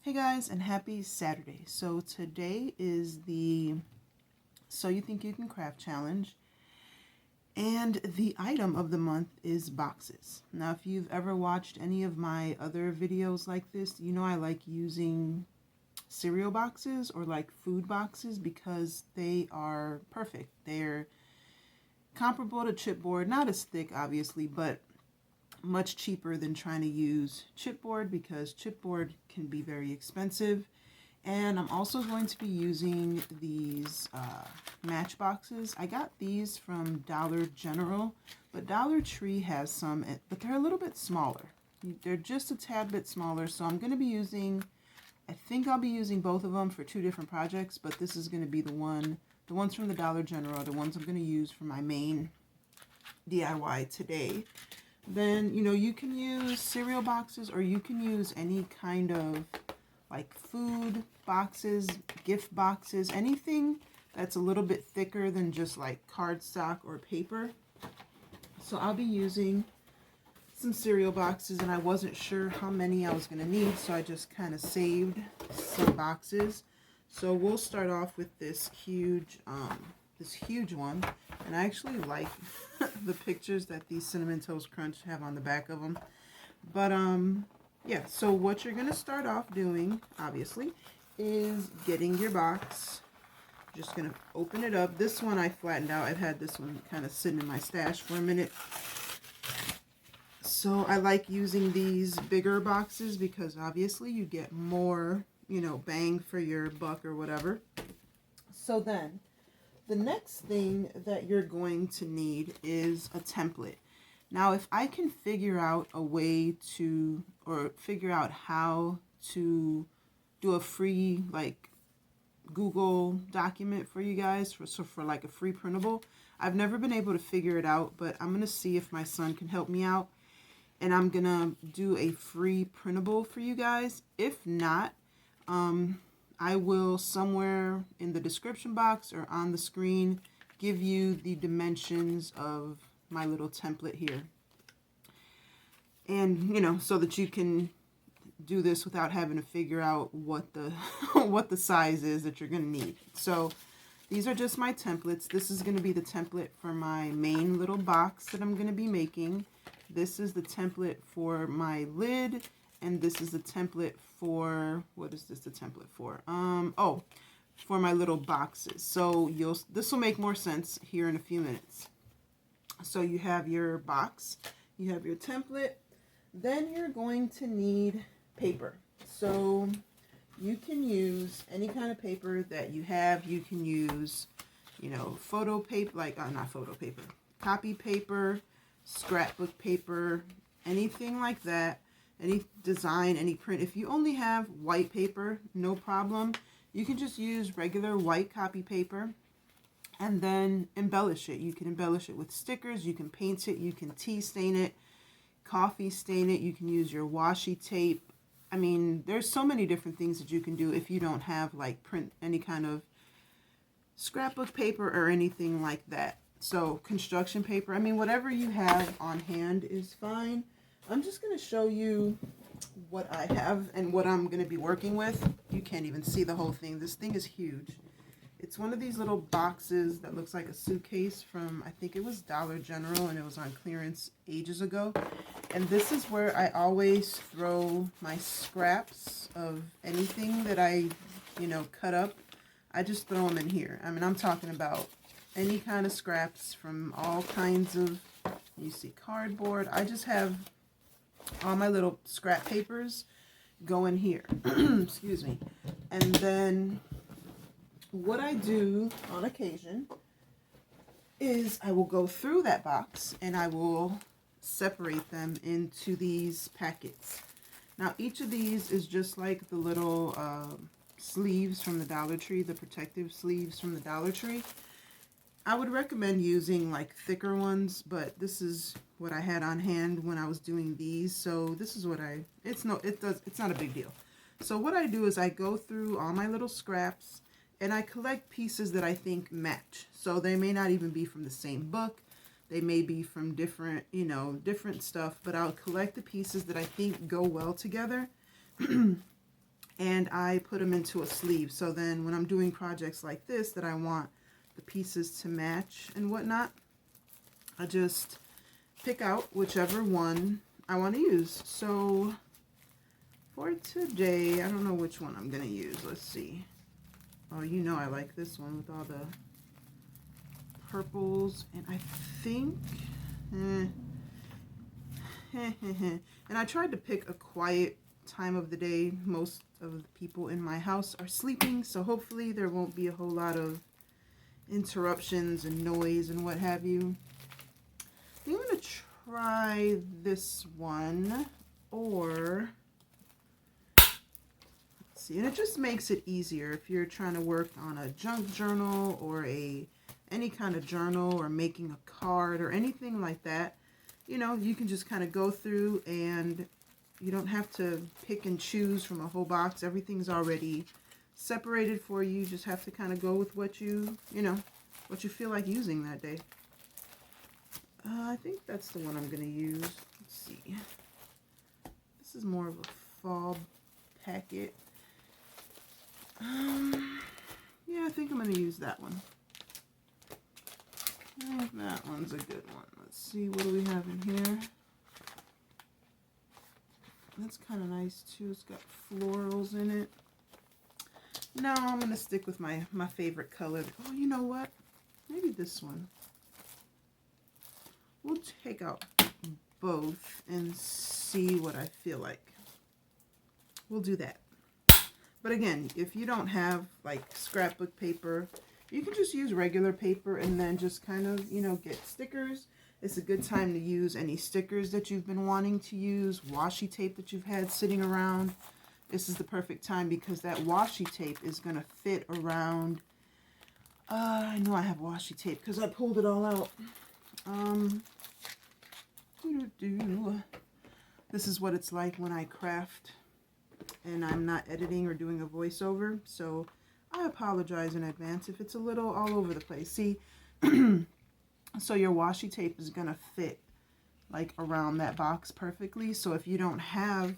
Hey guys, and happy Saturday. So today is the So You Think You Can Craft Challenge, and the item of the month is boxes. Now if you've ever watched any of my other videos like this, you know I like using cereal boxes or like food boxes because they are perfect. They're comparable to chipboard, not as thick obviously, but much cheaper than trying to use chipboard because chipboard can be very expensive. And I'm also going to be using these matchboxes. I got these from Dollar General, but Dollar Tree has some, but they're a little bit smaller. They're just a tad bit smaller, so I'm going to be using, I think I'll be using both of them for two different projects, but this is going to be the ones from the Dollar General, the ones I'm going to use for my main DIY today. Then, you know, you can use cereal boxes or you can use any kind of like food boxes, gift boxes, anything that's a little bit thicker than just like cardstock or paper. So I'll be using some cereal boxes, and I wasn't sure how many I was going to need, so I just kind of saved some boxes. So we'll start off with this huge one, and I actually like the pictures that these Cinnamon Toast Crunch have on the back of them. But yeah, so what you're gonna start off doing, obviously, is getting your box. Just gonna open it up. This one I flattened out. I've had this one kind of sitting in my stash for a minute. So I like using these bigger boxes because obviously you get more, you know, bang for your buck or whatever. So then, the next thing that you're going to need is a template. Now, if I can figure out a way to, or figure out how to do a free, like, Google document for you guys, for like a free printable. I've never been able to figure it out, but I'm going to see if my son can help me out. And I'm going to do a free printable for you guys. If not, I will somewhere in the description box or on the screen give you the dimensions of my little template here. And, you know, so that you can do this without having to figure out what the what the size is that you're going to need. So these are just my templates. This is going to be the template for my main little box that I'm going to be making. This is the template for my lid. And this is the template for, what is this the template for? For my little boxes. So this will make more sense here in a few minutes. So you have your box, you have your template, then you're going to need paper. So you can use any kind of paper that you have. You can use, you know, photo paper, like, not photo paper, copy paper, scrapbook paper, anything like that. Any design, any print. If you only have white paper, no problem. You can just use regular white copy paper and then embellish it. You can embellish it with stickers, you can paint it, you can tea stain it, coffee stain it, you can use your washi tape. I mean, there's so many different things that you can do if you don't have like print, any kind of scrapbook paper or anything like that. So construction paper, I mean, whatever you have on hand is fine. I'm just going to show you what I have and what I'm going to be working with. You can't even see the whole thing. This thing is huge. It's one of these little boxes that looks like a suitcase from, I think it was Dollar General, and it was on clearance ages ago. And this is where I always throw my scraps of anything that I, you know, cut up. I just throw them in here. I mean, I'm talking about any kind of scraps from all kinds of, you see cardboard. I just have all my little scrap papers go in here. Excuse me. And then what I do on occasion is I will go through that box and I will separate them into these packets. Now each of these is just like the little sleeves from the Dollar Tree, the protective sleeves from the Dollar Tree. I would recommend using like thicker ones, but this is what I had on hand when I was doing these. So this is what it's not a big deal. So what I do is I go through all my little scraps and I collect pieces that I think match. So they may not even be from the same book. They may be from different, you know, different stuff, but I'll collect the pieces that I think go well together. and I put them into a sleeve. So then when I'm doing projects like this that I want the pieces to match and whatnot, I just pick out whichever one I want to use. So for today, I don't know which one I'm going to use. Let's see. Oh, you know I like this one with all the purples, and I think and I tried to pick a quiet time of the day. Most of the people in my house are sleeping, so hopefully there won't be a whole lot of interruptions and noise and what have you. I think I'm going to try this one, or let's see, and it just makes it easier if you're trying to work on a junk journal or any kind of journal, or making a card or anything like that. You know, you can just kind of go through and you don't have to pick and choose from a whole box. Everything's already separated for you. You just have to kind of go with what you feel like using that day. I think that's the one I'm going to use. Let's see. This is more of a fall packet. Yeah, I think I'm going to use that one. I think that one's a good one. Let's see, what do we have in here? That's kind of nice too. It's got florals in it. No, I'm going to stick with my favorite color. Oh, you know what? Maybe this one. We'll take out both and see what I feel like. We'll do that. But again, if you don't have like scrapbook paper, you can just use regular paper and then just kind of, get stickers. It's a good time to use any stickers that you've been wanting to use, washi tape that you've had sitting around. This is the perfect time because that washi tape is going to fit around. I know I have washi tape because I pulled it all out. This is what it's like when I craft and I'm not editing or doing a voiceover. So I apologize in advance if it's a little all over the place. See, so your washi tape is going to fit like around that box perfectly. So if you don't have,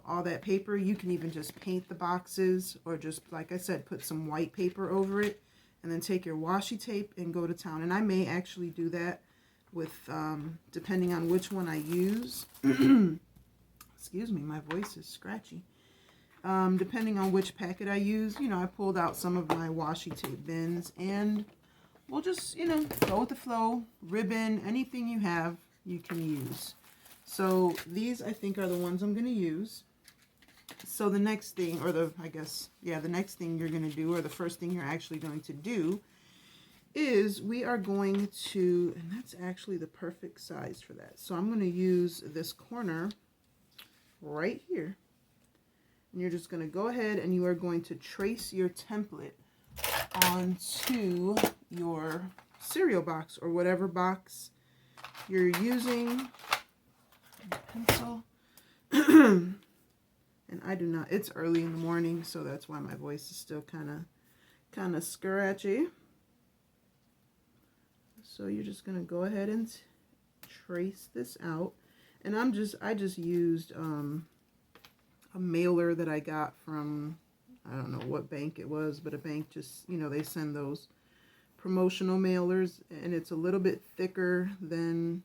all that paper, you can even just paint the boxes or just, like I said, put some white paper over it and then take your washi tape and go to town. And I may actually do that with, depending on which one I use. Excuse me, my voice is scratchy. Depending on which packet I use, I pulled out some of my washi tape bins, and we'll just, go with the flow. Ribbon, anything you have, you can use. So these, I think, are the ones I'm going to use. So the next thing, or the next thing you're going to do, or the first thing you're actually going to do, is we are going to, and that's actually the perfect size for that. So I'm going to use this corner right here. And you're just going to go ahead and you are going to trace your template onto your cereal box or whatever box you're using. Pencil. And I do not, it's early in the morning, so that's why my voice is still kind of scratchy. So you're just going to go ahead and trace this out. And I just used a mailer that I got from, I don't know what bank it was, but a bank just, they send those promotional mailers, and it's a little bit thicker than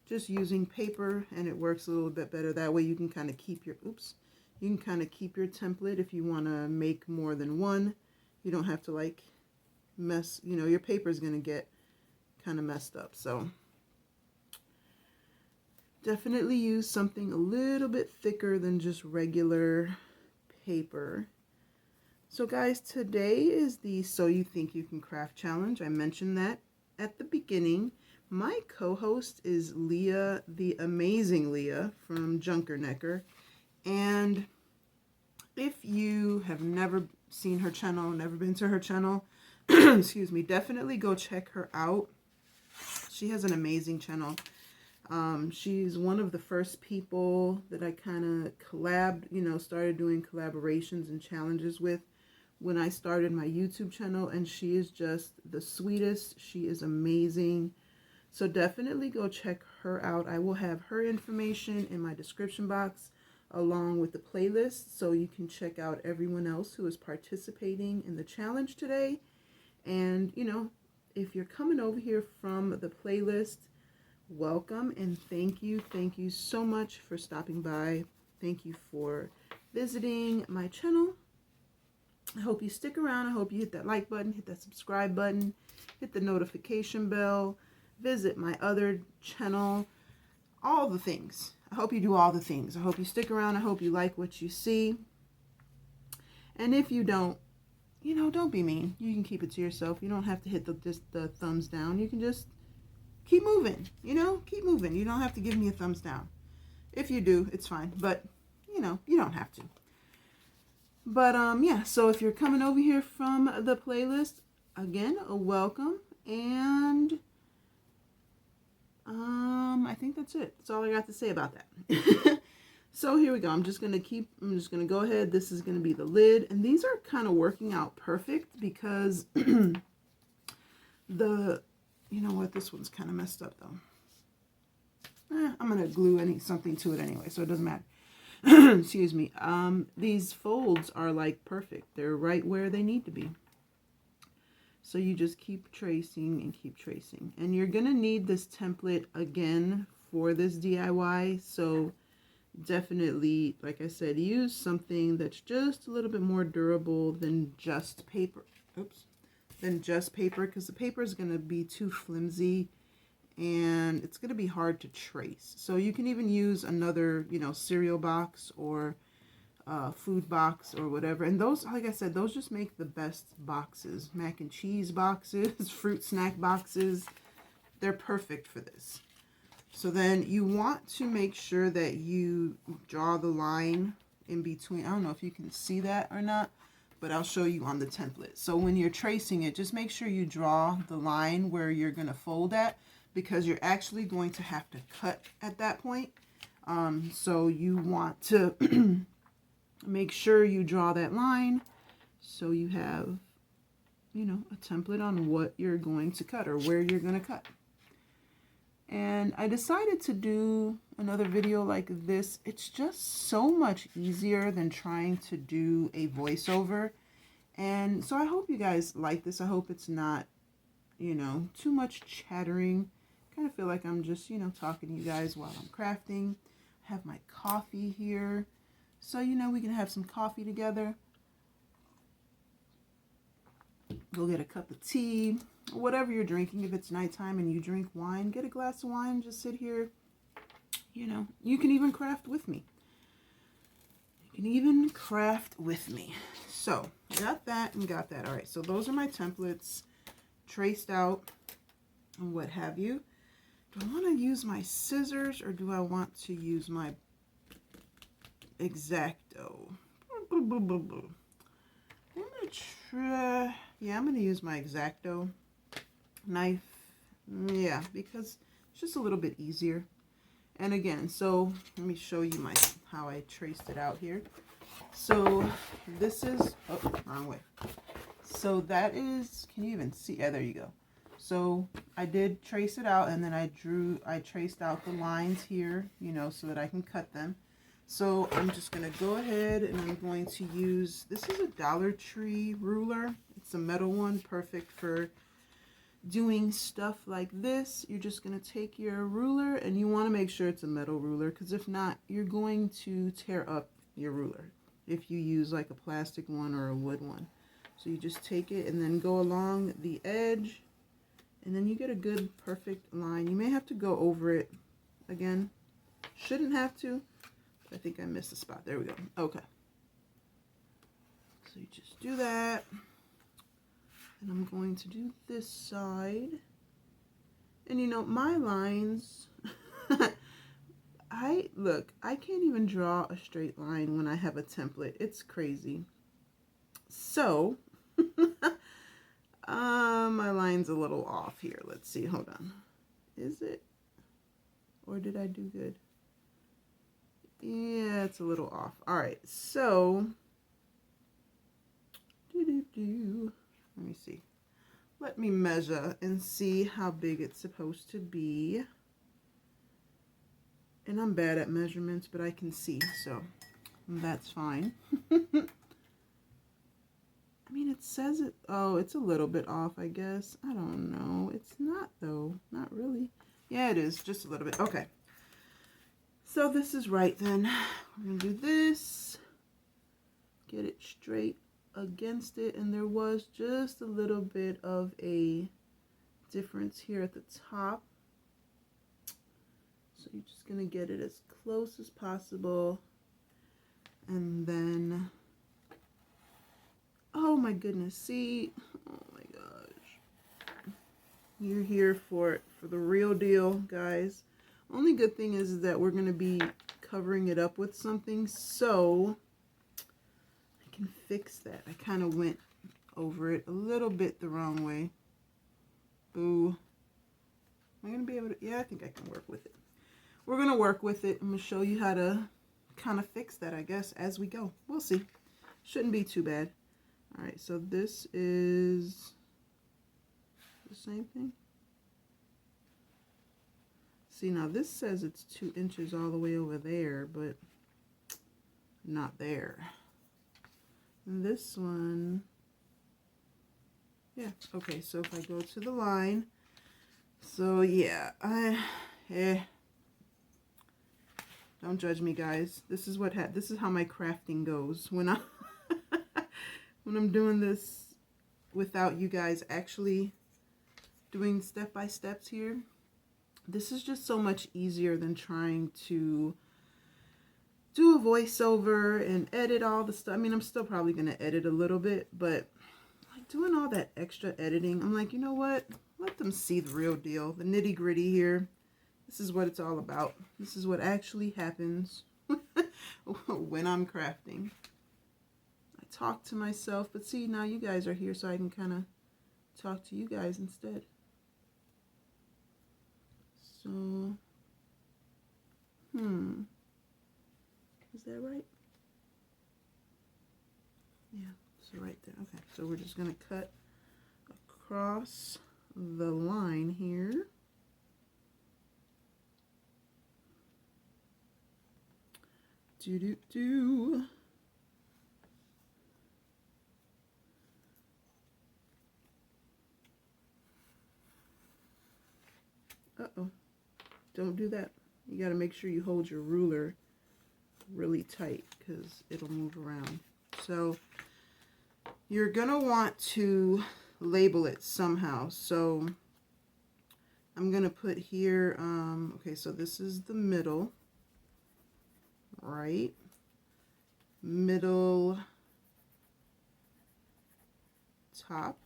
just using paper, and it works a little bit better. That way you can kind of keep your, you can kind of keep your template if you want to make more than one. You don't have to like mess, your paper is going to get kind of messed up. So definitely use something a little bit thicker than just regular paper. So guys, today is the So You Think You Can Craft Challenge. I mentioned that at the beginning. My co-host is Leah, the amazing Leah from Junker Necker. And if you have never seen her channel, never been to her channel, excuse me, definitely go check her out. She has an amazing channel. She's one of the first people that I kind of started doing collaborations and challenges with when I started my YouTube channel, and she is just the sweetest. She is amazing. So definitely go check her out. I will have her information in my description box, along with the playlist, so you can check out everyone else who is participating in the challenge today. And, you know, if you're coming over here from the playlist, welcome and thank you. Thank you so much for stopping by. Thank you for visiting my channel. I hope you stick around. I hope you hit that like button, hit that subscribe button, hit the notification bell, visit my other channel, all the things. I hope you do all the things. I hope you stick around. I hope you like what you see. And if you don't, you know, don't be mean. You can keep it to yourself. You don't have to hit the thumbs down. You can just keep moving, you know, keep moving. You don't have to give me a thumbs down. If you do, it's fine. But, you know, you don't have to. But, yeah, so if you're coming over here from the playlist, again, welcome. And, I think that's it. That's all I got to say about that. So here we go. I'm just going to go ahead. This is going to be the lid. And these are kind of working out perfect because you know what, this one's kind of messed up though. I'm going to glue something to it anyway, so it doesn't matter. Excuse me. These folds are like perfect. They're right where they need to be. So you just keep tracing and keep tracing. And you're going to need this template again for this DIY. So definitely, like I said, use something that's just a little bit more durable than just paper. Oops. Than just paper, because the paper is going to be too flimsy and it's going to be hard to trace. So you can even use another, you know, cereal box or food box or whatever. And those, like I said, those just make the best boxes. Mac and cheese boxes, fruit snack boxes. They're perfect for this. So then you want to make sure that you draw the line in between. I don't know if you can see that or not, but I'll show you on the template. So when you're tracing it, just make sure you draw the line where you're going to fold at, because you're actually going to have to cut at that point. So you want to make sure you draw that line so you have, you know, a template on what you're going to cut or where you're going to cut. And I decided to do another video like this. It's just so much easier than trying to do a voiceover. And so I hope you guys like this. I hope it's not, you know, too much chattering. Kind of feel like I'm just, you know, talking to you guys while I'm crafting. I have my coffee here. So, you know, we can have some coffee together. Go get a cup of tea. Whatever you're drinking. If it's nighttime and you drink wine, get a glass of wine. Just sit here. You know, you can even craft with me. You can even craft with me. So, got that and got that. All right, so those are my templates traced out and what have you. Do I want to use my scissors or do I want to use my X-Acto? I'm going to try, yeah, I'm going to use my X-Acto knife. Yeah, because it's just a little bit easier. And again, so let me show you how I traced it out here. So this is, oh, wrong way. So that is, can you even see? Yeah, there you go. So I did trace it out, and then I traced out the lines here, you know, so that I can cut them. So I'm just going to go ahead and I'm going to use, this is a Dollar Tree ruler. It's a metal one, perfect for doing stuff like this. You're just going to take your ruler, and you want to make sure it's a metal ruler, because if not, you're going to tear up your ruler if you use like a plastic one or a wood one. So you just take it and then go along the edge, and then you get a good perfect line. You may have to go over it again. Shouldn't have to. I think I missed a spot. There we go. Okay. So you just do that. And I'm going to do this side. And you know, my lines, I can't even draw a straight line when I have a template. It's crazy. So, my line's a little off here. Let's see. Hold on. Is it? Or did I do good? Yeah, it's a little off. All right. So, let me see. Let me measure and see how big it's supposed to be. And I'm bad at measurements, but I can see, so that's fine. I mean, it says it, oh, it's a little bit off, I guess. I don't know. It's not, though. Not really. Yeah, it is. Just a little bit. Okay. So this is right, then. We're going to do this. Get it straight against it. And there was just a little bit of a difference here at the top. So you're just going to get it as close as possible. And then... oh my goodness, see, oh my gosh, you're here for it, for the real deal, guys. Only good thing is that we're going to be covering it up with something, so I can fix that. I kind of went over it a little bit the wrong way. Boo. Am I going to be able to, yeah, I think I can work with it. We're going to work with it. I'm going to show you how to kind of fix that, I guess, as we go. We'll see. Shouldn't be too bad. All right, so this is the same thing. See, now this says it's 2 inches all the way over there, but not there. And this one, yeah, okay, so if I go to the line, so yeah, don't judge me, guys. This is what this is how my crafting goes when I'm doing this without you guys actually doing step-by-steps here. This is just so much easier than trying to do a voiceover and edit all the stuff. I mean, I'm still probably going to edit a little bit, but like doing all that extra editing, I'm like, you know what? Let them see the real deal, the nitty-gritty here. This is what it's all about. This is what actually happens when I'm crafting. Talk to myself, but see, now you guys are here, so I can kind of talk to you guys instead. So, is that right? Yeah, so right there. Okay, so we're just going to cut across the line here. Do-do-do. Uh-oh. Don't do that. You got to make sure you hold your ruler really tight because it'll move around. So you're going to want to label it somehow. So I'm going to put here, okay, so this is the middle, right? Middle top,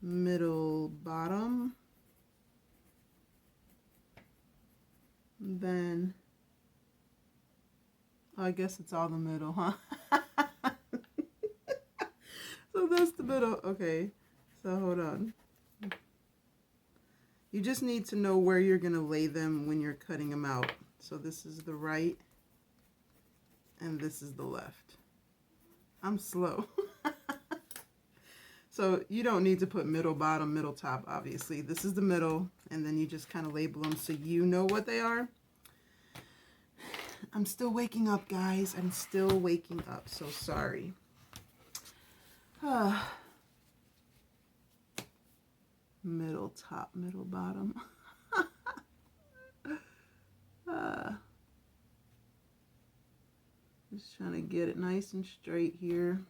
middle bottom, then, oh, I guess it's all the middle, huh? So that's the middle. Okay, so hold on. You just need to know where you're going to lay them when you're cutting them out. So this is the right, and this is the left. I'm slow. So you don't need to put middle, bottom, middle, top, obviously. This is the middle, and then you just kind of label them so you know what they are. I'm still waking up, guys. I'm still waking up, so sorry. Middle, top, middle, bottom. Just trying to get it nice and straight here.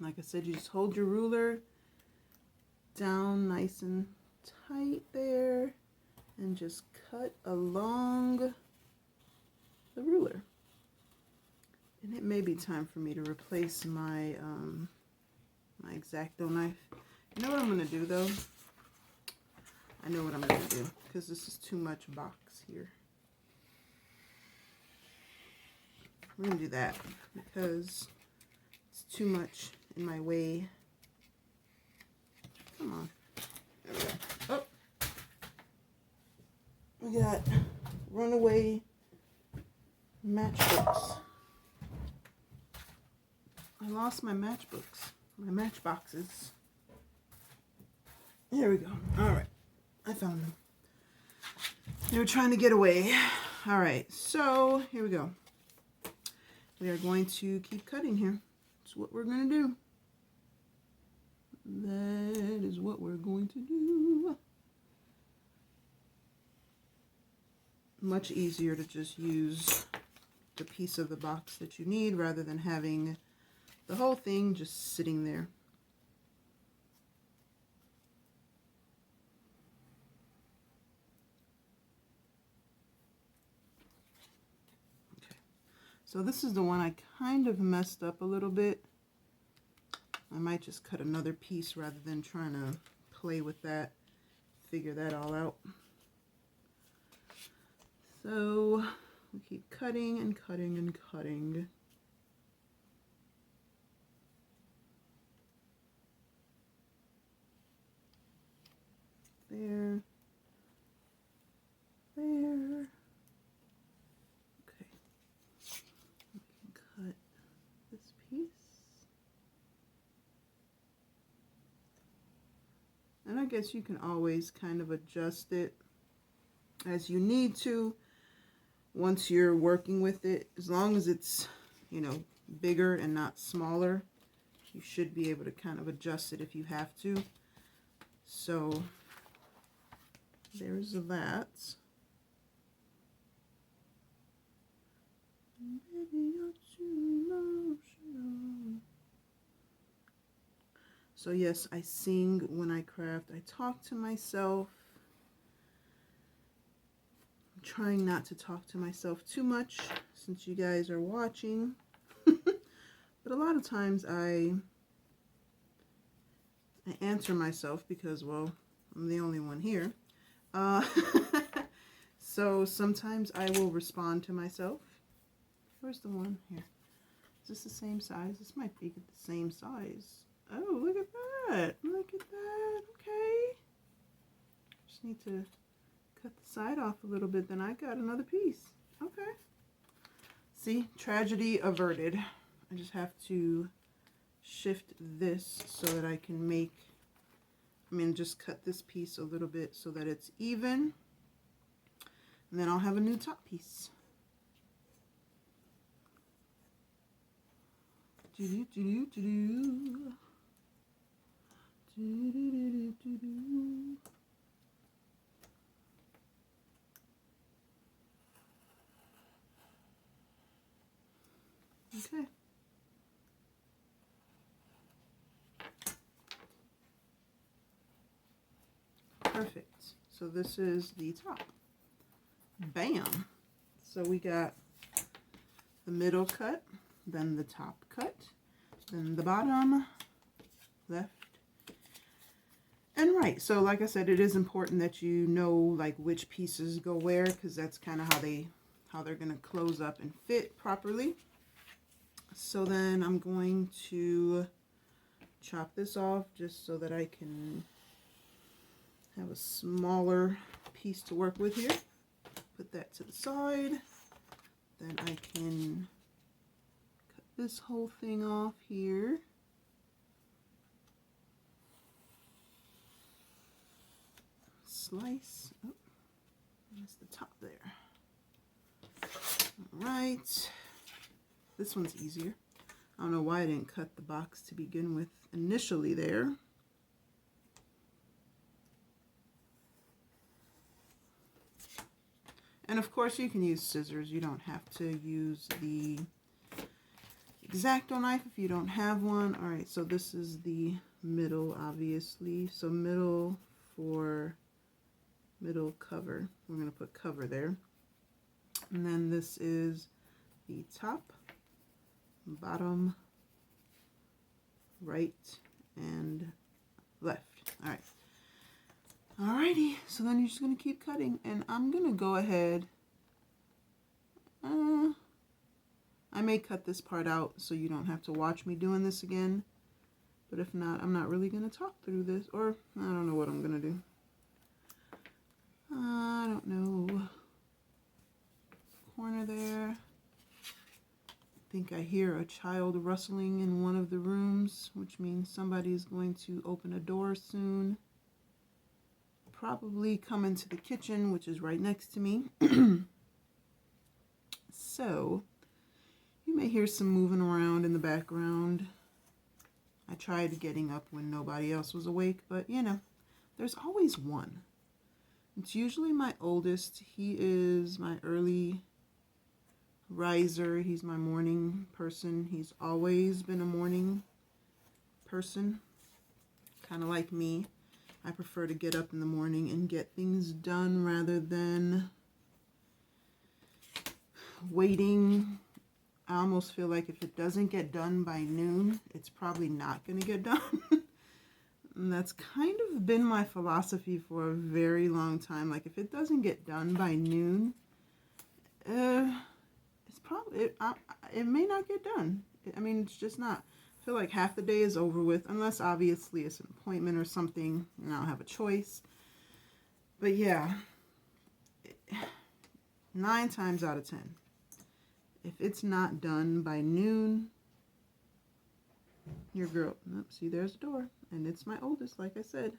Like I said, you just hold your ruler down nice and tight there and just cut along the ruler. And it may be time for me to replace my my X-Acto knife. You know what I'm going to do, though? I know what I'm going to do, because this is too much box here. We're going to do that, because it's too much in my way. Come on. There we go. Oh. We got runaway matchbooks. I lost my matchbooks. My matchboxes. Here we go. All right. I found them. They were trying to get away. All right, so here we go. We are going to keep cutting here. That's what we're going to do. That is what we're going to do. Much easier to just use the piece of the box that you need rather than having the whole thing just sitting there. Okay, so this is the one I kind of messed up a little bit. I might just cut another piece rather than trying to play with that, figure that all out. So we keep cutting and cutting and cutting. There. There. Okay. We can cut this piece. And I guess you can always kind of adjust it as you need to once you're working with it. As long as it's, you know, bigger and not smaller, you should be able to kind of adjust it if you have to. So there's that. So yes, I sing when I craft. I talk to myself. I'm trying not to talk to myself too much since you guys are watching. But a lot of times I answer myself because, well, I'm the only one here. So sometimes I will respond to myself. Where's the one here? Is this the same size? This might be the same size. Oh, look at that. Look at that. Okay. Just need to cut the side off a little bit. Then I got another piece. Okay. See, tragedy averted. I just have to shift this so that I can make, just cut this piece a little bit so that it's even. And then I'll have a new top piece. Okay. Perfect. So this is the top. Bam. So we got the middle cut, then the top cut, then the bottom, left, and right. So like I said, it is important that you know like which pieces go where, because that's kind of how they're going to close up and fit properly. So then I'm going to chop this off just so that I can have a smaller piece to work with here. Put that to the side. Then I can cut this whole thing off here. Slice. Oh, that's the top there. All right. This one's easier. I don't know why I didn't cut the box to begin with initially there. And of course you can use scissors. You don't have to use the X-Acto knife if you don't have one. All right, so this is the middle, obviously. So middle for middle cover. We're going to put cover there. And then this is the top, bottom, right, and left. All right. Alrighty, so then you're just going to keep cutting, and I'm going to go ahead, I may cut this part out so you don't have to watch me doing this again, but if not, I'm not really going to talk through this, or I don't know what I'm going to do. I don't know. Corner there. I think I hear a child rustling in one of the rooms, which means somebody is going to open a door soon. probably come into the kitchen, which is right next to me. So you may hear some moving around in the background. I tried getting up when nobody else was awake, but you know, there's always one. It's usually my oldest. He is my early riser. He's my morning person. He's always been a morning person, kind of like me. I prefer to get up in the morning and get things done rather than waiting. I almost feel like if it doesn't get done by noon, it's probably not going to get done. And that's kind of been my philosophy for a very long time. Like if it doesn't get done by noon, it's probably, it may not get done. I mean, it's just not. I feel like half the day is over with, unless obviously it's an appointment or something and I don't have a choice. But yeah, 9 times out of 10, if it's not done by noon, your girl, nope, see, there's the door, and it's my oldest, like I said.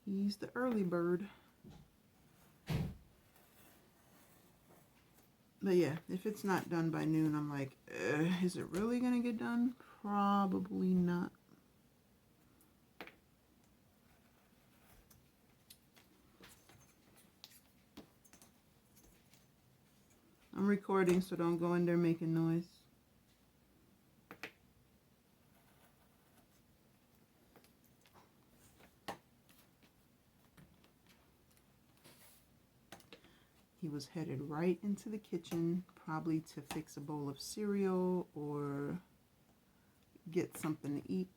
He's the early bird. But yeah, if it's not done by noon, I'm like, is it really gonna get done? Probably not. I'm recording, so don't go in there making noise. He was headed right into the kitchen, probably to fix a bowl of cereal or get something to eat.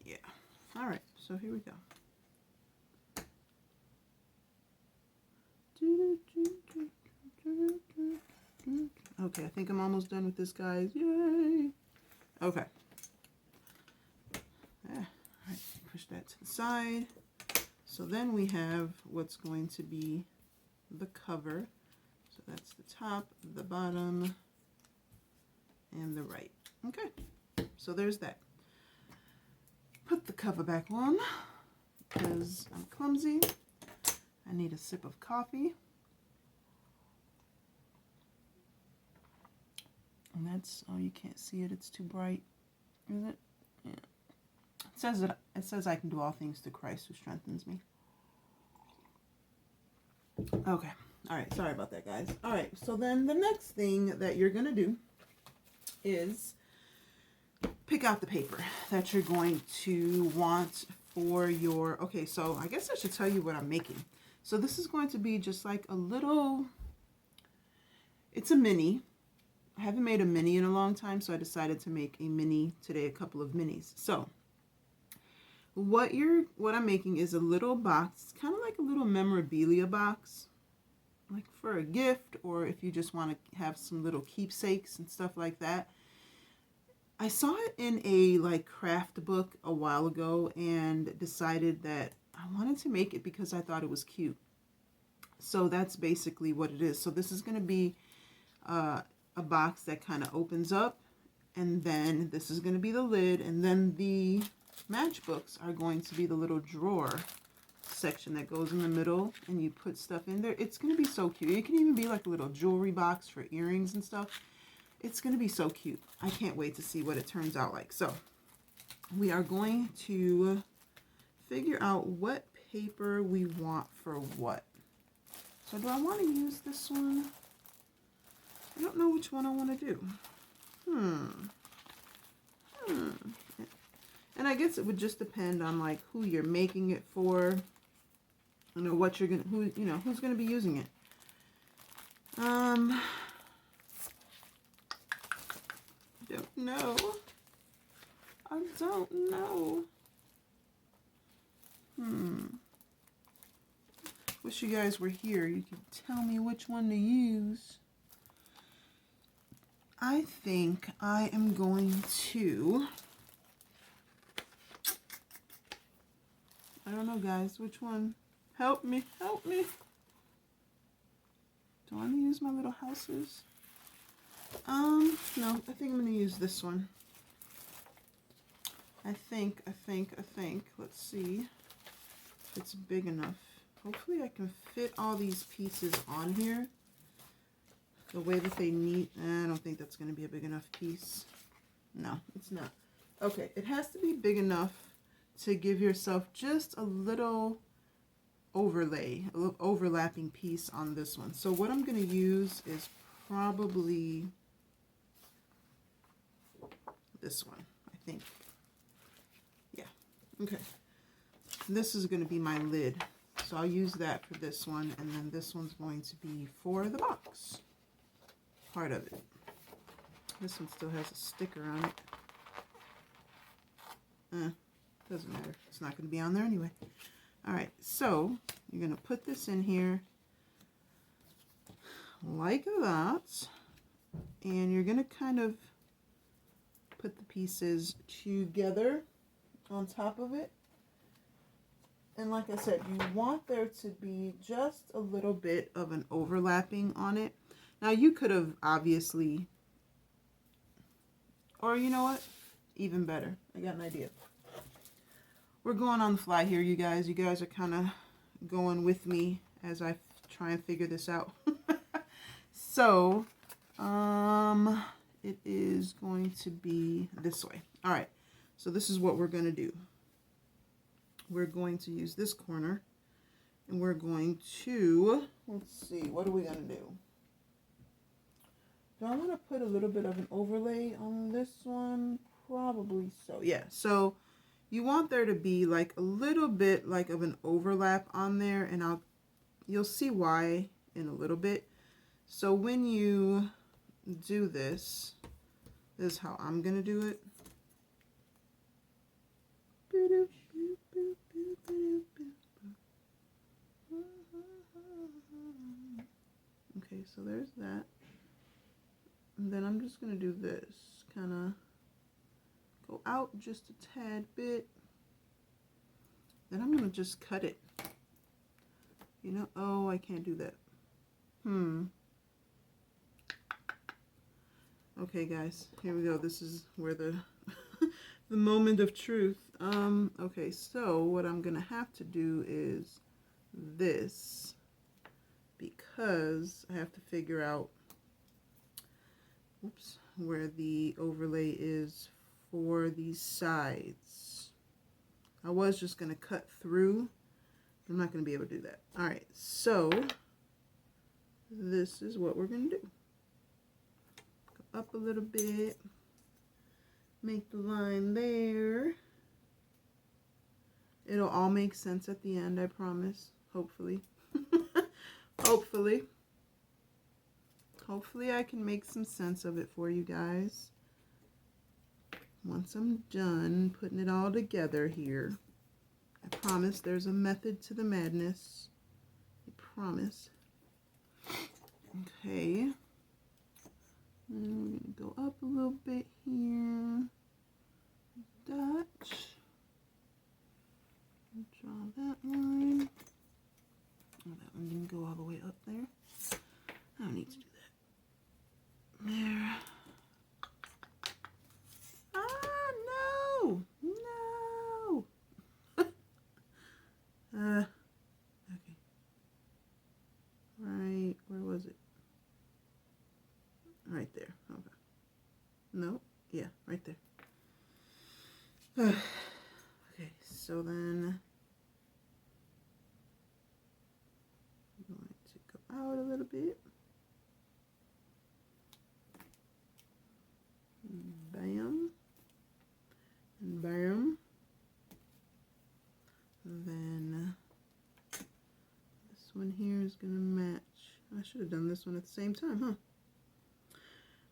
Yeah. All right, so here we go. Okay, I think I'm almost done with this, guys. Yay! Okay. All right, push that to the side. So then we have what's going to be the cover. So that's the top, the bottom, and the right. Okay, so there's that. Put the cover back on because I'm clumsy. I need a sip of coffee. And that's, oh, you can't see it, it's too bright. Is it? Yeah. It says I can do all things through Christ who strengthens me. Okay. All right, sorry about that, guys. All right, so then the next thing that you're going to do is pick out the paper that you're going to want for your, okay, so I guess I should tell you what I'm making. So this is going to be just like a little, it's a mini. I haven't made a mini in a long time, so I decided to make a mini today, a couple of minis. So what I'm making is a little box, kind of like a little memorabilia box, like for a gift, or if you just want to have some little keepsakes and stuff like that. I saw it in a like craft book a while ago and decided that I wanted to make it because I thought it was cute. So that's basically what it is. So this is going to be a box that kind of opens up, and then this is going to be the lid, and then the matchbooks are going to be the little drawer section that goes in the middle, and you put stuff in there. It's going to be so cute. It can even be like a little jewelry box for earrings and stuff. It's going to be so cute. I can't wait to see what it turns out like. So we are going to figure out what paper we want for what. So do I want to use this one? I don't know which one I want to do. And I guess it would just depend on like who you're making it for, you know, what you're gonna, who's gonna be using it. I don't know. I don't know. Wish you guys were here. You could tell me which one to use. I think I am going to, I don't know, guys, which one? Help me, help me. Do I want to use my little houses? No, I think I'm going to use this one. I think. Let's see if it's big enough. Hopefully I can fit all these pieces on here the way that they need. I don't think that's going to be a big enough piece. No, it's not. Okay, it has to be big enough to give yourself just a little overlay, a little overlapping piece on this one. So what I'm going to use is probably this one, I think. Yeah, okay. This is going to be my lid. So I'll use that for this one, and then this one's going to be for the box part of it. This one still has a sticker on it. Doesn't matter. It's not going to be on there anyway. Alright, so you're going to put this in here like that, and you're going to kind of put the pieces together on top of it. And like I said, you want there to be just a little bit of an overlapping on it. Now you could have obviously, or you know what, even better, I got an idea. We're going on the fly here, you guys. You guys are kind of going with me as I try and figure this out. So, it is going to be this way. All right, so this is what we're going to do. We're going to use this corner, and we're going to, let's see, what are we going to do? Do I want to put a little bit of an overlay on this one? Probably so. Yeah, so you want there to be like a little bit like of an overlap on there, and you'll see why in a little bit. So when you do this, this is how I'm going to do it. Okay, so there's that. And then I'm just going to do this. Kind of go out just a tad bit. Then I'm going to just cut it. You know, oh, I can't do that. Okay, guys, here we go. This is where the the moment of truth. Okay, so what I'm gonna have to do is this, because I have to figure out, oops, where the overlay is for these sides. I was just gonna cut through. I'm not gonna be able to do that. All right, so this is what we're gonna do. Go up a little bit. Make the line there. It'll all make sense at the end, I promise. Hopefully. Hopefully. Hopefully I can make some sense of it for you guys. Once I'm done putting it all together here, I promise there's a method to the madness. I promise. Okay. And we're going to go up a little bit here. Dutch. Draw that line. Oh, that one didn't go all the way up there. I don't need to do that. There. Ah, no! No! Okay. Right, where was it? Right there. Okay. No, yeah, right there. Okay, so then I'm going to go out a little bit. Bam. And bam. Then this one here is going to match. I should have done this one at the same time, huh?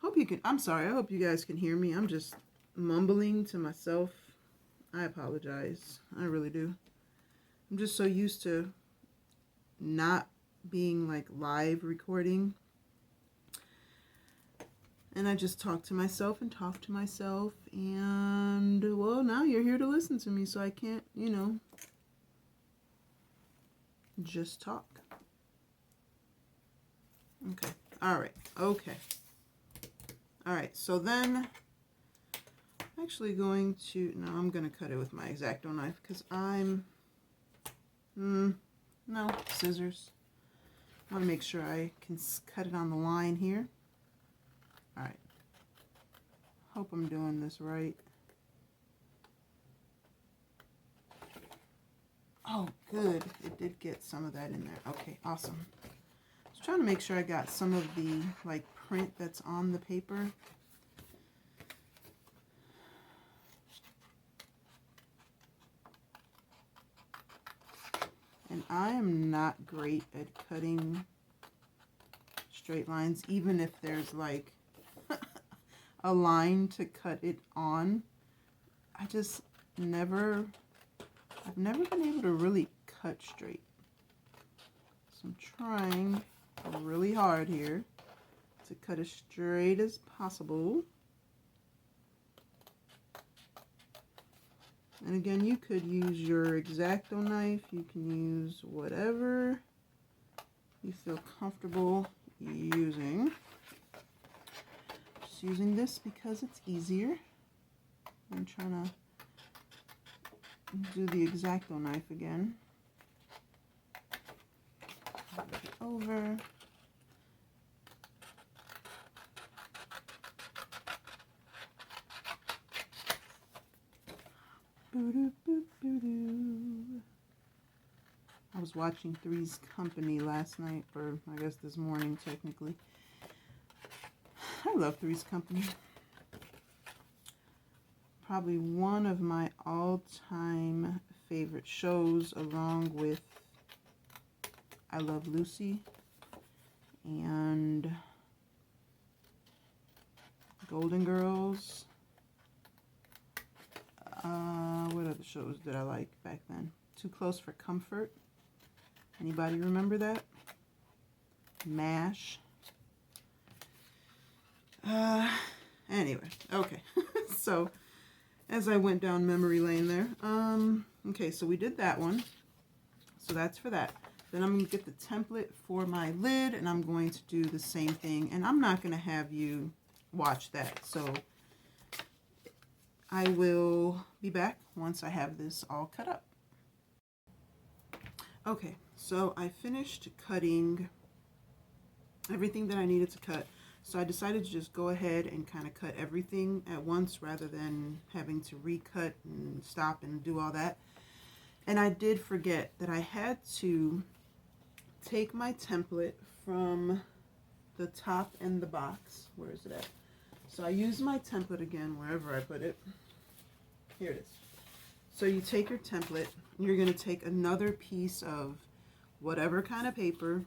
Hope you can, I'm sorry, I hope you guys can hear me. I'm just mumbling to myself. I apologize. I really do. I'm just so used to not being like live recording. And I just talk to myself and talk to myself. And, well, now you're here to listen to me, so I can't, you know, just talk. Okay. All right. Okay. All right, so then I'm actually going to, no, I'm going to cut it with my X-Acto knife because no, scissors. I want to make sure I can cut it on the line here. All right. Hope I'm doing this right. Oh, good. It did get some of that in there. Okay, awesome. I was trying to make sure I got some of the like print that's on the paper. And I am not great at cutting straight lines, even if there's like a line to cut it on. I've never been able to really cut straight. So I'm trying really hard here to cut as straight as possible. And again, you could use your X-Acto knife. You can use whatever you feel comfortable using. Just using this because it's easier. I'm trying to do the X-Acto knife again. Flip it over. I was watching Three's Company last night, or I guess this morning technically. I love Three's Company. Probably one of my all-time favorite shows, along with I Love Lucy and Golden Girls. What other shows did I like back then? Too Close for Comfort. Anybody remember that? MASH. Anyway, okay. So, as I went down memory lane there, okay, so we did that one. So that's for that. Then I'm going to get the template for my lid, and I'm going to do the same thing. And I'm not going to have you watch that. So I will be back once I have this all cut up. Okay, so I finished cutting everything that I needed to cut. So I decided to just go ahead and kind of cut everything at once rather than having to recut and stop and do all that. And I did forget that I had to take my template from the top and the box. Where is it at? So I use my template again wherever I put it. Here it is. So you take your template, you're going to take another piece of whatever kind of paper,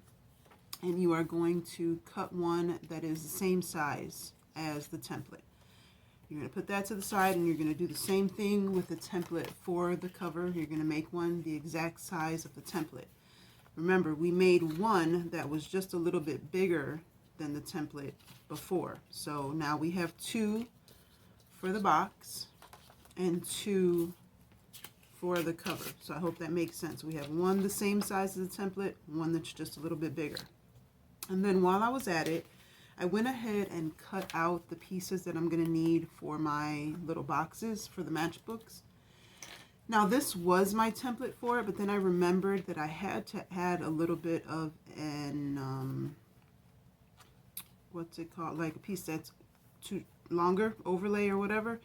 and you are going to cut one that is the same size as the template. You're going to put that to the side, and you're going to do the same thing with the template for the cover. You're going to make one the exact size of the template. Remember, we made one that was just a little bit bigger than the template before. So now we have two for the box and two for the cover. So I hope that makes sense. We have one the same size as the template, one that's just a little bit bigger. And then while I was at it, I went ahead and cut out the pieces that I'm going to need for my little boxes for the matchbooks. Now this was my template for it, but then I remembered that I had to add a little bit of an, what's it called, like a piece that's too longer, overlay or whatever.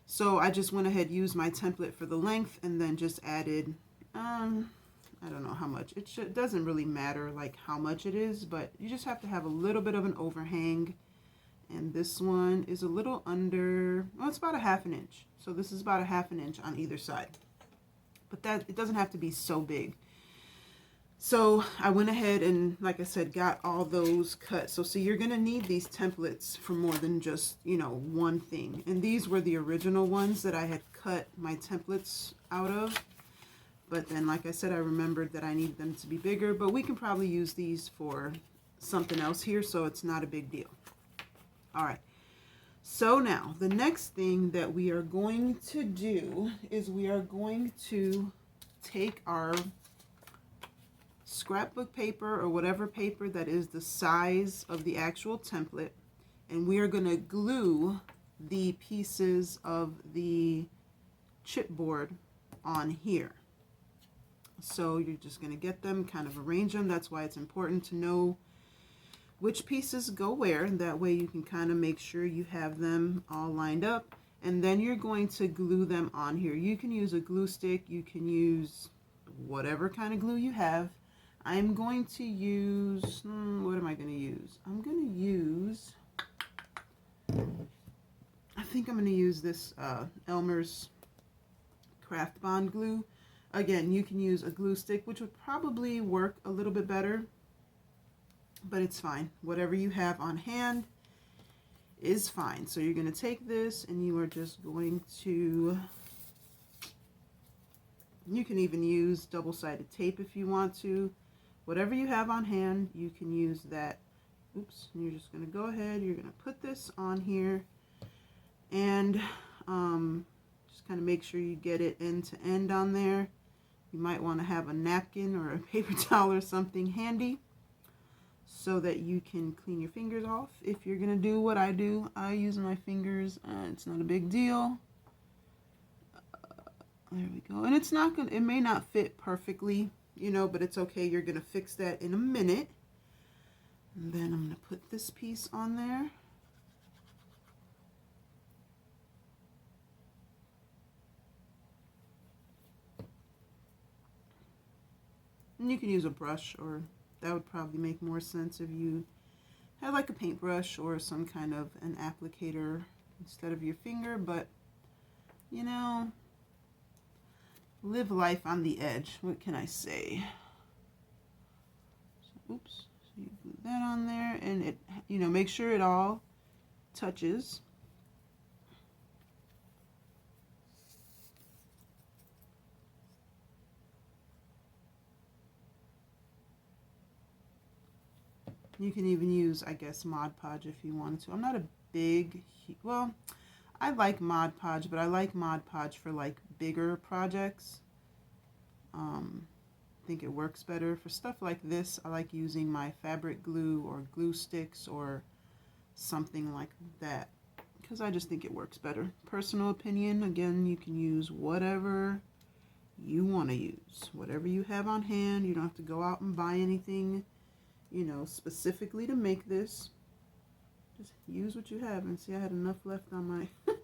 So I just went ahead, used my template for the length, and then just added, I don't know how much. It doesn't really matter like how much it is, but you just have to have a little bit of an overhang. And this one is a little under, well, it's about a ½ inch. So this is about a ½ inch on either side. But that, it doesn't have to be so big. So I went ahead and, like I said, got all those cut. So see, you're going to need these templates for more than just, you know, one thing. And these were the original ones that I had cut my templates out of. But then, like I said, I remembered that I needed them to be bigger. But we can probably use these for something else here, so it's not a big deal. All right. So now, the next thing that we are going to do is we are going to take our scrapbook paper or whatever paper that is the size of the actual template, and we are going to glue the pieces of the chipboard on here. So you're just going to get them, kind of arrange them. That's why it's important to know which pieces go where. That way you can kind of make sure you have them all lined up. And then you're going to glue them on here. You can use a glue stick. You can use whatever kind of glue you have. I'm going to use, what am I going to use? I'm going to use, I think I'm going to use this Elmer's Craft Bond glue. Again, you can use a glue stick, which would probably work a little bit better, but it's fine. Whatever you have on hand is fine. So you're going to take this and you are just going to, you can even use double-sided tape if you want to. Whatever you have on hand, you can use that. Oops, and you're just going to go ahead, you're going to put this on here, and just kind of make sure you get it end to end on there. You might want to have a napkin or a paper towel or something handy so that you can clean your fingers off. If you're going to do what I do, I use my fingers. It's not a big deal. There we go. And it's not going to, it may not fit perfectly, you know, but it's okay. You're going to fix that in a minute. And then I'm going to put this piece on there. And you can use a brush, or that would probably make more sense if you have like a paintbrush or some kind of an applicator instead of your finger. But, you know, live life on the edge. What can I say? So, oops. So you glue that on there, and it, you know, make sure it all touches. You can even use, I guess, Mod Podge if you wanted to. I'm not a big, well, I like Mod Podge, but I like Mod Podge for like bigger projects. I think it works better for stuff like this. I like using my fabric glue or glue sticks or something like that, because I just think it works better. Personal opinion. Again, you can use whatever you want to use, whatever you have on hand. You don't have to go out and buy anything, you know, specifically to make this. Just use what you have. And see, I had enough left on my on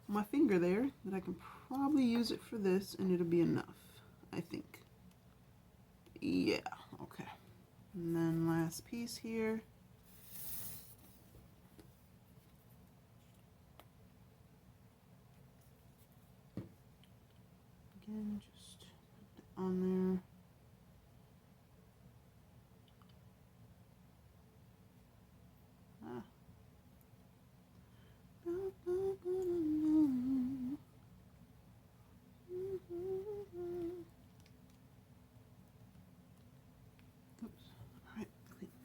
my finger there that I can probably use it for this, and it'll be enough, I think. Yeah, okay. And then last piece here. Again, just put it on there.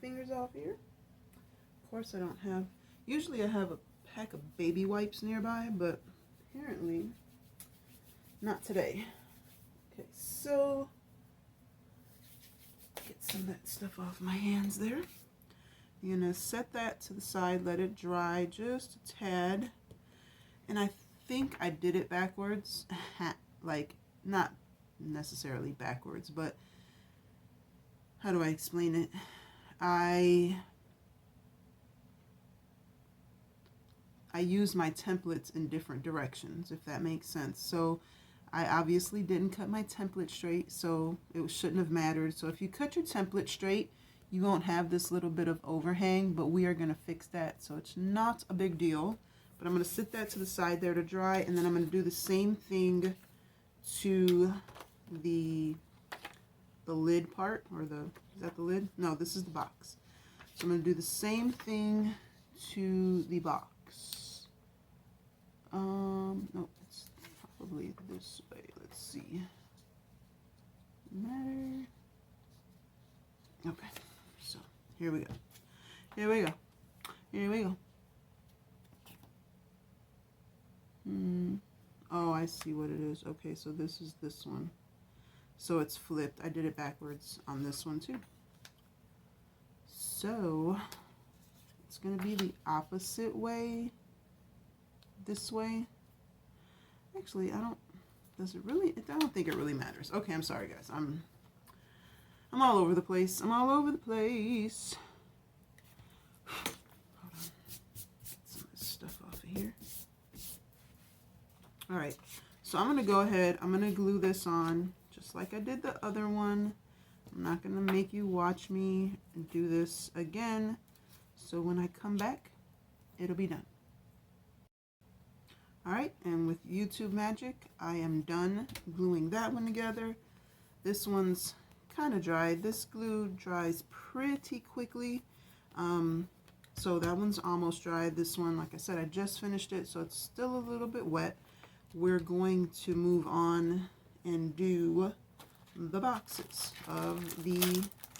Fingers off here. Of course, I don't have, usually I have a pack of baby wipes nearby, but apparently not today. Okay, so get some of that stuff off my hands there. You're gonna set that to the side, let it dry just a tad. And I think I did it backwards, like not necessarily backwards, but how do I explain it? I use my templates in different directions, if that makes sense. So I obviously didn't cut my template straight, so it shouldn't have mattered. So if you cut your template straight, you won't have this little bit of overhang, but we are going to fix that, so it's not a big deal. But I'm going to sit that to the side there to dry, and then I'm going to do the same thing to the lid part, or the, is that the lid? No, this is the box. So I'm going to do the same thing to the box. No, it's probably this way. Let's see. Matter. Okay, so here we go. Here we go. Here we go. Oh, I see what it is. Okay, so this is this one. So it's flipped. I did it backwards on this one too. So let's it's going to be the opposite way, this way. Actually, does it really? I don't think it really matters. Okay, I'm sorry guys. I'm all over the place. I'm all over the place. Hold on. Get some of this stuff off of here. All right, so I'm going to go ahead. I'm going to glue this on just like I did the other one. I'm not going to make you watch me do this again. So when I come back, it'll be done. All right, and with YouTube magic, I am done gluing that one together. This one's kind of dry. This glue dries pretty quickly. So that one's almost dry. This one, like I said, I just finished it, so it's still a little bit wet. We're going to move on and do the boxes of the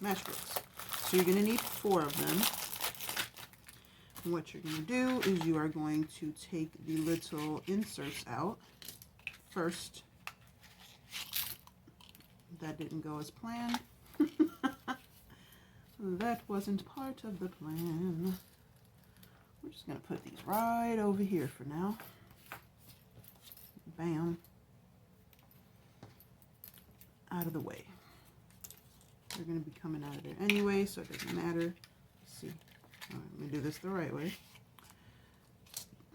matchbooks. So you're going to need 4 of them. And what you're going to do is you are going to take the little inserts out first. That didn't go as planned. That wasn't part of the plan. We're just going to put these right over here for now. Bam. Out of the way. They're going to be coming out of there anyway, so it doesn't matter. Let's see. All right, let me do this the right way.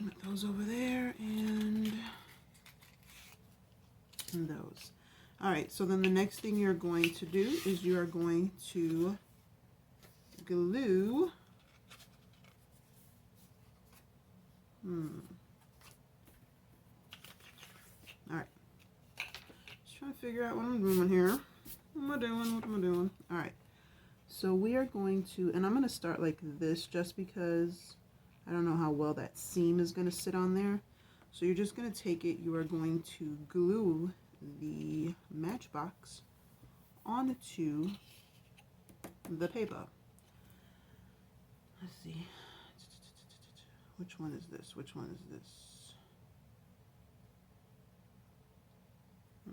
Put those over there and those. All right, so then the next thing you're going to do is you are going to glue. All right. Just trying to figure out what I'm doing here. What am I doing? What am I doing? All right. So we are going to, and I'm going to start like this just because I don't know how well that seam is going to sit on there. So you're just going to take it, you are going to glue the matchbox onto the paper. Let's see. Which one is this? Which one is this?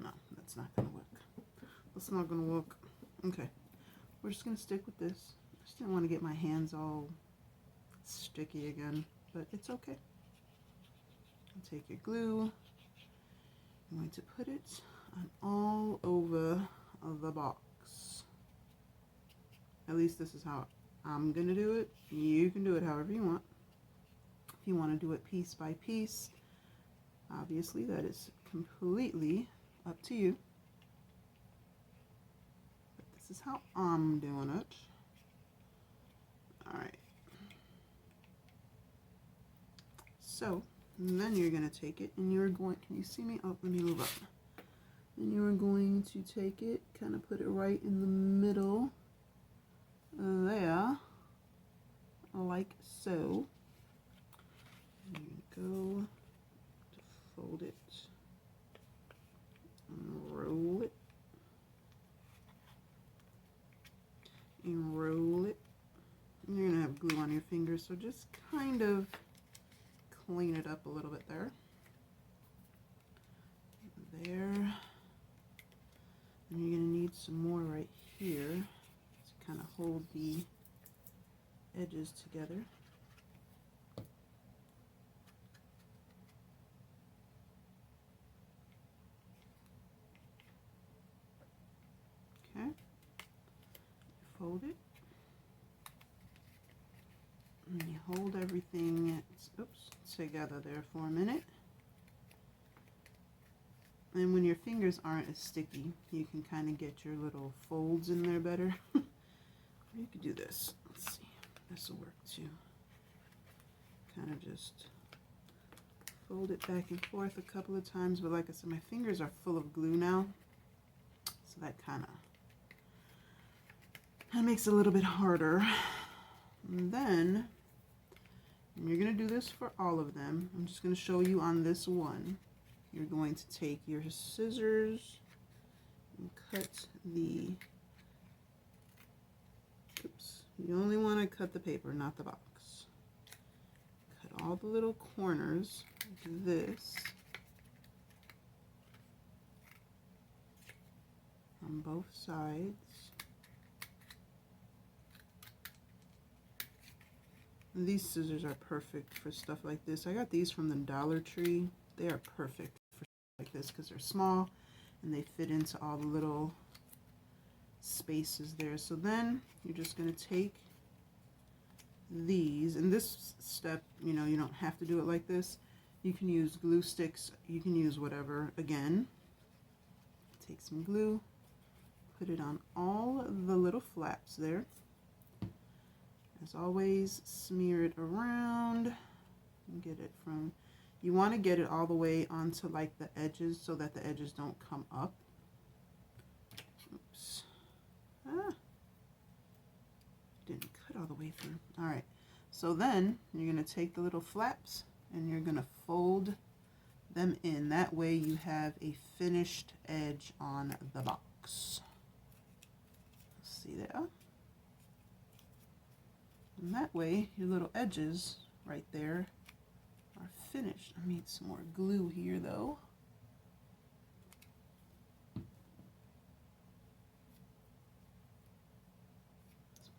No, that's not going to work. That's not going to work. Okay. We're just going to stick with this. I just didn't want to get my hands all sticky again, but it's okay. Take your glue. I'm going to put it on all over the box. At least this is how I'm going to do it. You can do it however you want. If you want to do it piece by piece, obviously that is completely up to you. But this is how I'm doing it. All right. So then you're going to take it and you're going, can you see me? Oh, let me move up. Then you're going to take it, kind of put it right in the middle there, like so. And you're going to go to fold it and roll it and roll it. And you're going to have glue on your fingers, so just kind of clean it up a little bit there. There. And you're going to need some more right here to kind of hold the edges together. Okay. Fold it. And you hold everything together there for a minute. And when your fingers aren't as sticky, you can kind of get your little folds in there better. Or you could do this. Let's see. This will work too. Kind of just fold it back and forth a couple of times. But like I said, my fingers are full of glue now. So that makes it a little bit harder. And then you're going to do this for all of them. I'm just going to show you on this one. You're going to take your scissors and cut the, you only want to cut the paper, not the box. Cut all the little corners like this on both sides. These scissors are perfect for stuff like this. I got these from the Dollar Tree. They are perfect for stuff like this because they're small and they fit into all the little spaces there. So then you're just going to take these, and this step, you know, you don't have to do it like this. You can use glue sticks, you can use whatever. Again, take some glue, put it on all the little flaps there. As always, smear it around and get it from, you want to get it all the way onto like the edges so that the edges don't come up. Oops. Ah. Didn't cut all the way through. All right. So then you're going to take the little flaps and you're going to fold them in. That way you have a finished edge on the box. See there? And that way your little edges right there are finished. I need some more glue here though.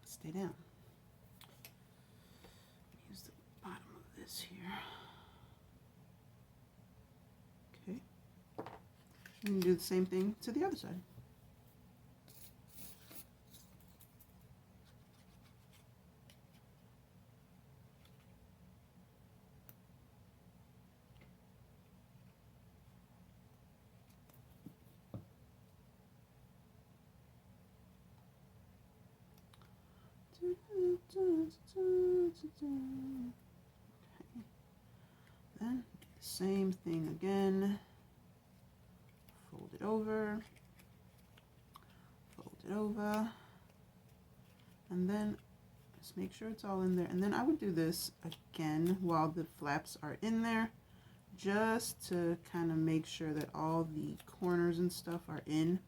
Stay down. Use the bottom of this here. Okay. And do the same thing to the other side. Okay. Then do the same thing again. Fold it over, and then just make sure it's all in there. And then I would do this again while the flaps are in there, just to kind of make sure that all the corners and stuff are in.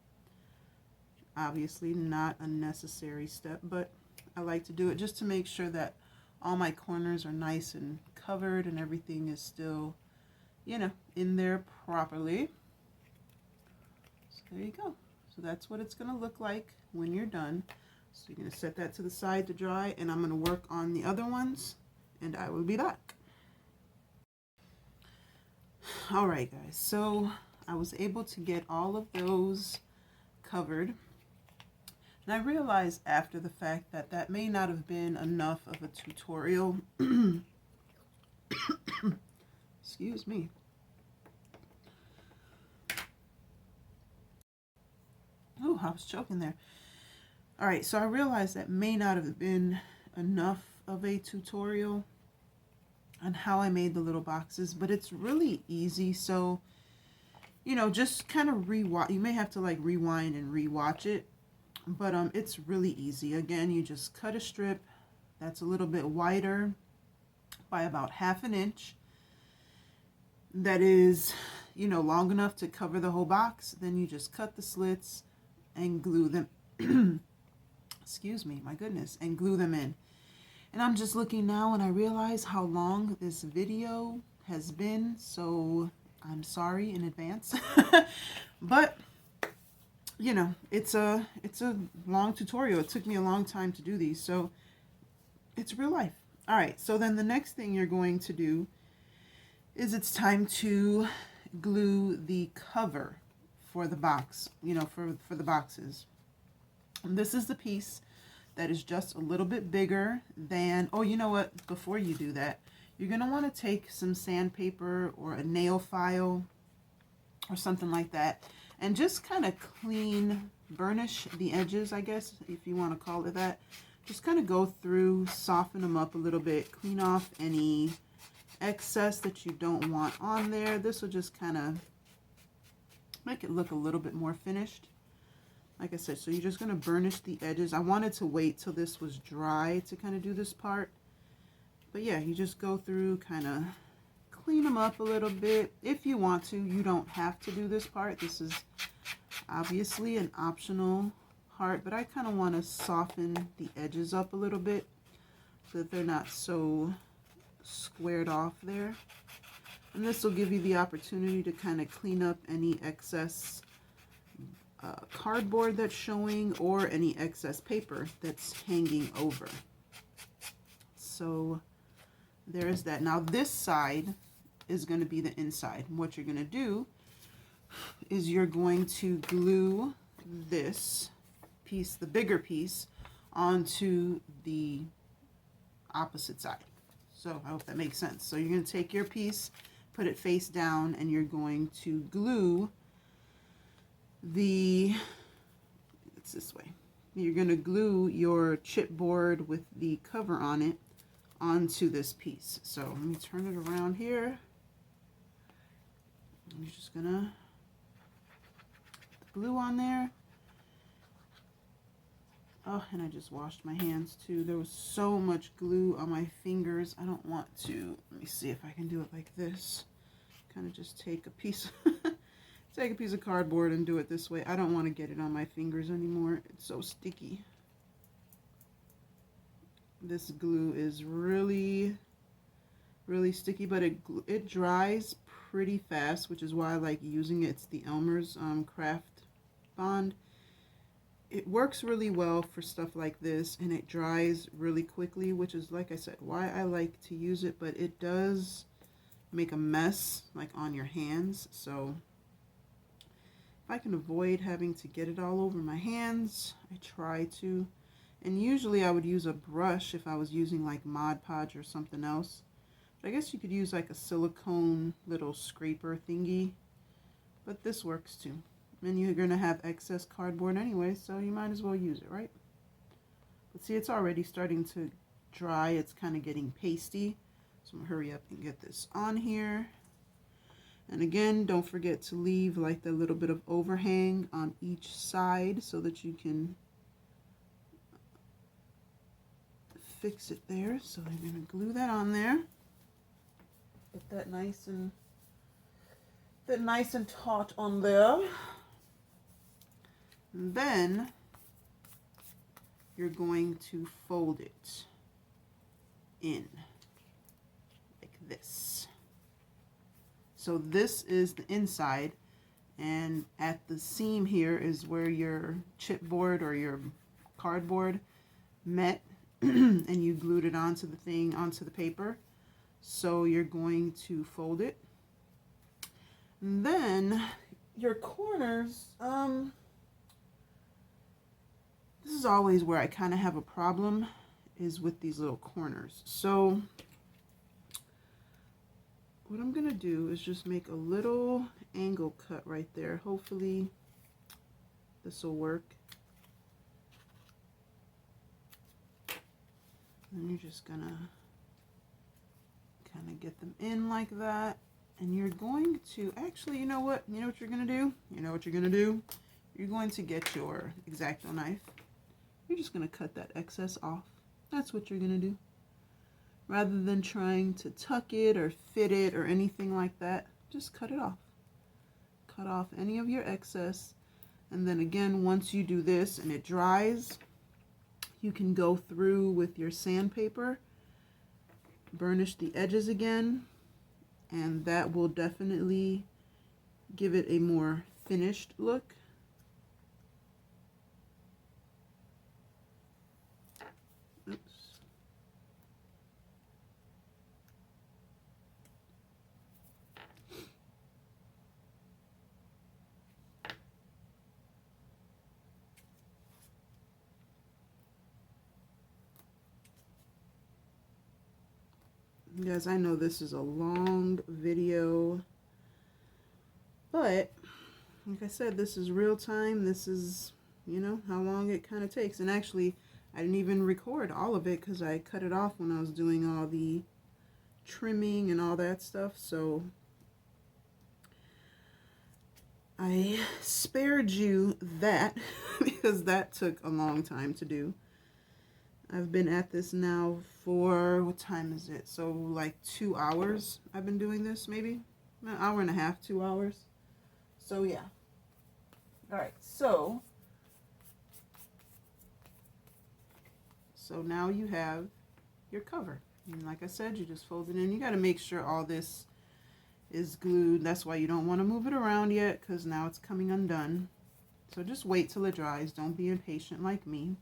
Obviously not a necessary step, but I like to do it just to make sure that all my corners are nice and covered and everything is still, you know, in there properly. So there you go. So that's what it's going to look like when you're done. So you're going to set that to the side to dry, and I'm going to work on the other ones, and I will be back. All right, guys. So I was able to get all of those covered. And I realized after the fact that that may not have been enough of a tutorial. Excuse me. Oh, I was choking there. All right, so I realized that may not have been enough of a tutorial on how I made the little boxes, but it's really easy. So, you know, just kind of rewatch. You may have to like rewind and rewatch it. But it's really easy. Again, you just cut a strip that's a little bit wider by about 1/2 inch. That is, you know, long enough to cover the whole box. Then you just cut the slits and glue them. Excuse me, my goodness, and glue them in. And I'm just looking now and I realize how long this video has been. So I'm sorry in advance. But you know, it's a long tutorial. It took me a long time to do these, so it's real life. All right, so then the next thing you're going to do is it's time to glue the cover for the box, you know, for the boxes. And this is the piece that is just a little bit bigger than, oh, you know what, before you do that, you're going to want to take some sandpaper or a nail file or something like that, and just kind of burnish the edges, I guess, if you want to call it that. Just kind of go through, soften them up a little bit, clean off any excess that you don't want on there. This will just kind of make it look a little bit more finished. Like I said, so you're just going to burnish the edges. I wanted to wait till this was dry to kind of do this part. But yeah, you just go through, kind of clean them up a little bit if you want to. You don't have to do this part. This is obviously an optional part, but I kind of want to soften the edges up a little bit so that they're not so squared off there. And this will give you the opportunity to kind of clean up any excess cardboard that's showing or any excess paper that's hanging over. So there's that. Now this side is going to be the inside. What you're going to do is you're going to glue this piece, the bigger piece, onto the opposite side. So I hope that makes sense. So you're going to take your piece, put it face down, and you're going to glue it's this way. You're going to glue your chipboard with the cover on it onto this piece. So let me turn it around here. I'm just going to put the glue on there. Oh, and I just washed my hands too. There was so much glue on my fingers. I don't want to. Let me see if I can do it like this. Kind of just take a piece take a piece of cardboard and do it this way. I don't want to get it on my fingers anymore. It's so sticky. This glue is really sticky, but it dries pretty fast, which is why I like using it. It's the Elmer's Craft Bond. It works really well for stuff like this, and it dries really quickly, which is, like I said, why I like to use it. But it does make a mess like on your hands, so if I can avoid having to get it all over my hands, I try to. And usually I would use a brush if I was using like Mod Podge or something else. But I guess you could use like a silicone little scraper thingy, but this works too. And you're going to have excess cardboard anyway, so you might as well use it, right? But see, it's already starting to dry. It's kind of getting pasty. So I'm going to hurry up and get this on here. And again, don't forget to leave like the little bit of overhang on each side so that you can fix it there. So I'm going to glue that on there. Get that nice and taut on there. And then you're going to fold it in like this. So this is the inside, and at the seam here is where your chipboard or your cardboard met and you glued it onto the thing, onto the paper. So you're going to fold it. And then your corners, this is always where I kind of have a problem, is with these little corners. So what I'm going to do is just make a little angle cut right there. Hopefully this will work. And you're just going to kind of get them in like that. And you're going to, actually, you know what? You know what you're going to do? You know what you're going to do? You're going to get your X-Acto knife. You're just going to cut that excess off. That's what you're going to do. Rather than trying to tuck it or fit it or anything like that, just cut it off. Cut off any of your excess. And then again, once you do this and it dries, you can go through with your sandpaper, burnish the edges again, and that will definitely give it a more finished look. Oops. Guys, I know this is a long video, but like I said, this is real time. This is, you know, how long it kind of takes. And actually, I didn't even record all of it because I cut it off when I was doing all the trimming and all that stuff. So I spared you that because that took a long time to do. I've been at this now for, what time is it? So like 2 hours I've been doing this, maybe an hour and a half, 2 hours. So yeah. All right, so now you have your cover. And like I said, you just fold it in. You got to make sure all this is glued. That's why you don't want to move it around yet, because now it's coming undone. So just wait till it dries. Don't be impatient like me.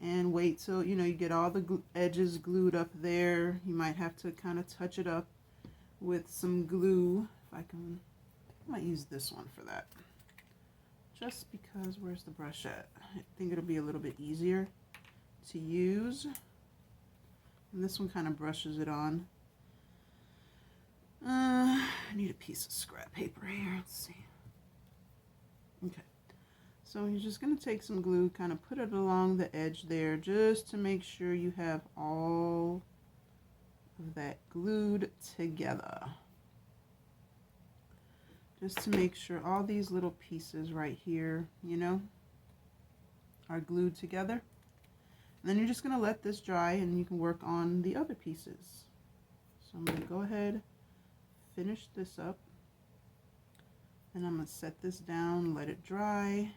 and wait till, you know, you get all the edges glued up there. You might have to kind of touch it up with some glue. If I can, I might use this one for that. Just because, where's the brush at? I think it'll be a little bit easier to use. And this one kind of brushes it on. I need a piece of scrap paper here. Let's see. Okay. So you're just going to take some glue, kind of put it along the edge there, just to make sure you have all of that glued together. Just to make sure all these little pieces right here, you know, are glued together. And then you're just going to let this dry and you can work on the other pieces. So I'm going to go ahead, finish this up, and I'm going to set this down, let it dry.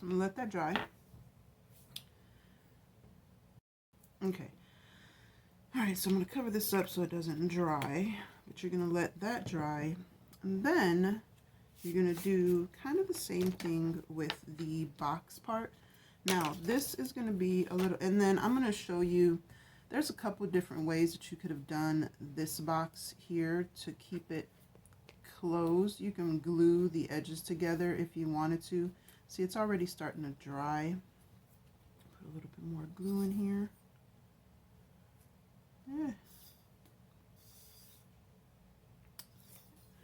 I'm going to let that dry. Okay. Alright, so I'm going to cover this up so it doesn't dry. But you're going to let that dry. And then you're going to do kind of the same thing with the box part. Now, this is going to be a little... And then I'm going to show you... There's a couple different ways that you could have done this box here to keep it closed. You can glue the edges together if you wanted to. See, it's already starting to dry. Put a little bit more glue in here. Yeah.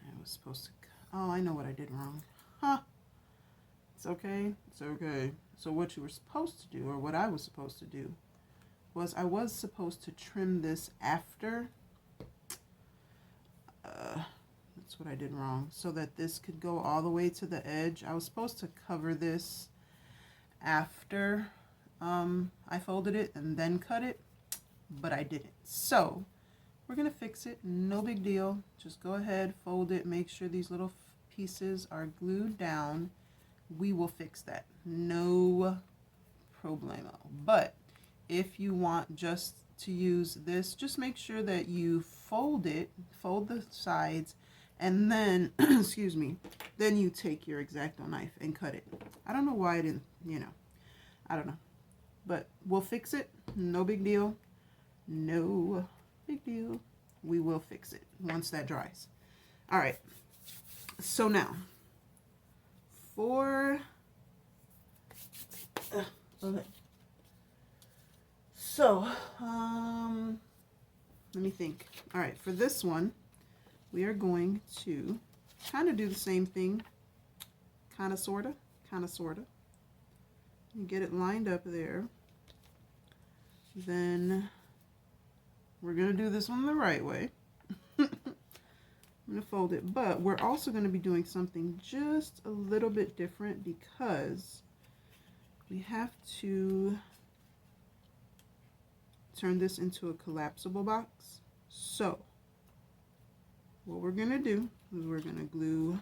I was supposed to... Oh, I know what I did wrong. Huh. It's okay. It's okay. So what you were supposed to do, or what I was supposed to do, was I was supposed to trim this after. That's what I did wrong. So that this could go all the way to the edge. I was supposed to cover this after I folded it and then cut it, but I didn't. So we're going to fix it. No big deal. Just go ahead, fold it, make sure these little pieces are glued down. We will fix that. No problemo. But if you want just to use this, just make sure that you fold it, fold the sides, and then, excuse me, then you take your X-Acto knife and cut it. I don't know why I didn't, you know, I don't know. But we'll fix it. No big deal. No big deal. We will fix it once that dries. All right. So now, for... okay. So, let me think. All right, for this one, we are going to kind of do the same thing, kind of, sort of. You get it lined up there. Then we're going to do this one the right way. I'm going to fold it, but we're also going to be doing something just a little bit different because we have to turn this into a collapsible box. So what we're going to do is we're going to glue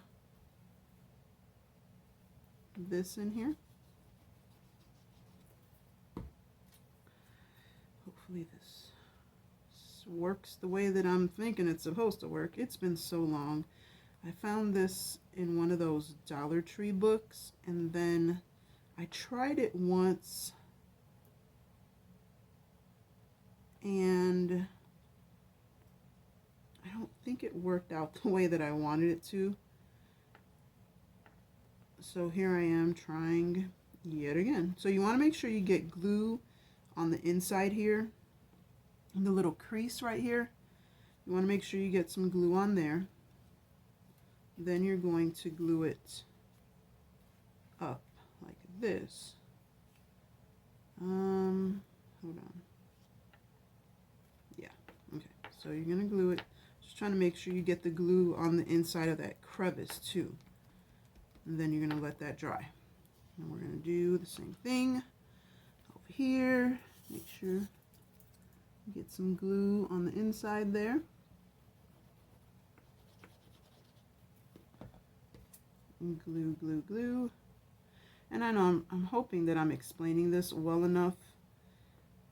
this in here. Hopefully this works the way that I'm thinking it's supposed to work. It's been so long. I found this in one of those Dollar Tree books, and then I tried it once, and I don't think it worked out the way that I wanted it to. So here I am trying yet again. So you want to make sure you get glue on the inside here, in the little crease right here. You want to make sure you get some glue on there. Then you're going to glue it up like this. Hold on. Yeah, okay. So you're going to glue it. Just trying to make sure you get the glue on the inside of that crevice too. And then you're going to let that dry. And we're going to do the same thing over here. Make sure you get some glue on the inside there. And glue, glue, glue. And I know I'm hoping that I'm explaining this well enough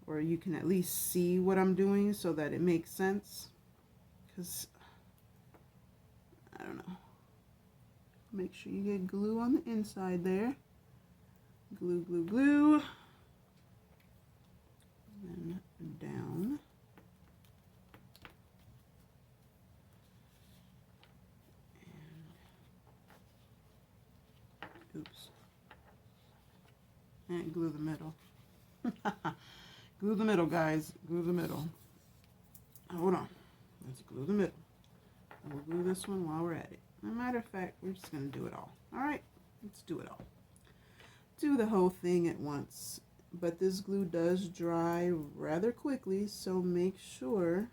or you can at least see what I'm doing so that it makes sense. Because, I don't know. Make sure you get glue on the inside there. Glue, glue, glue. And then down. And, oops. And glue the middle. Glue the middle, guys. Glue the middle. Hold on. Let's glue the middle. And we'll glue this one while we're at it. As a matter of fact, we're just going to do it all. Alright, let's do it all. Do the whole thing at once. But this glue does dry rather quickly, so make sure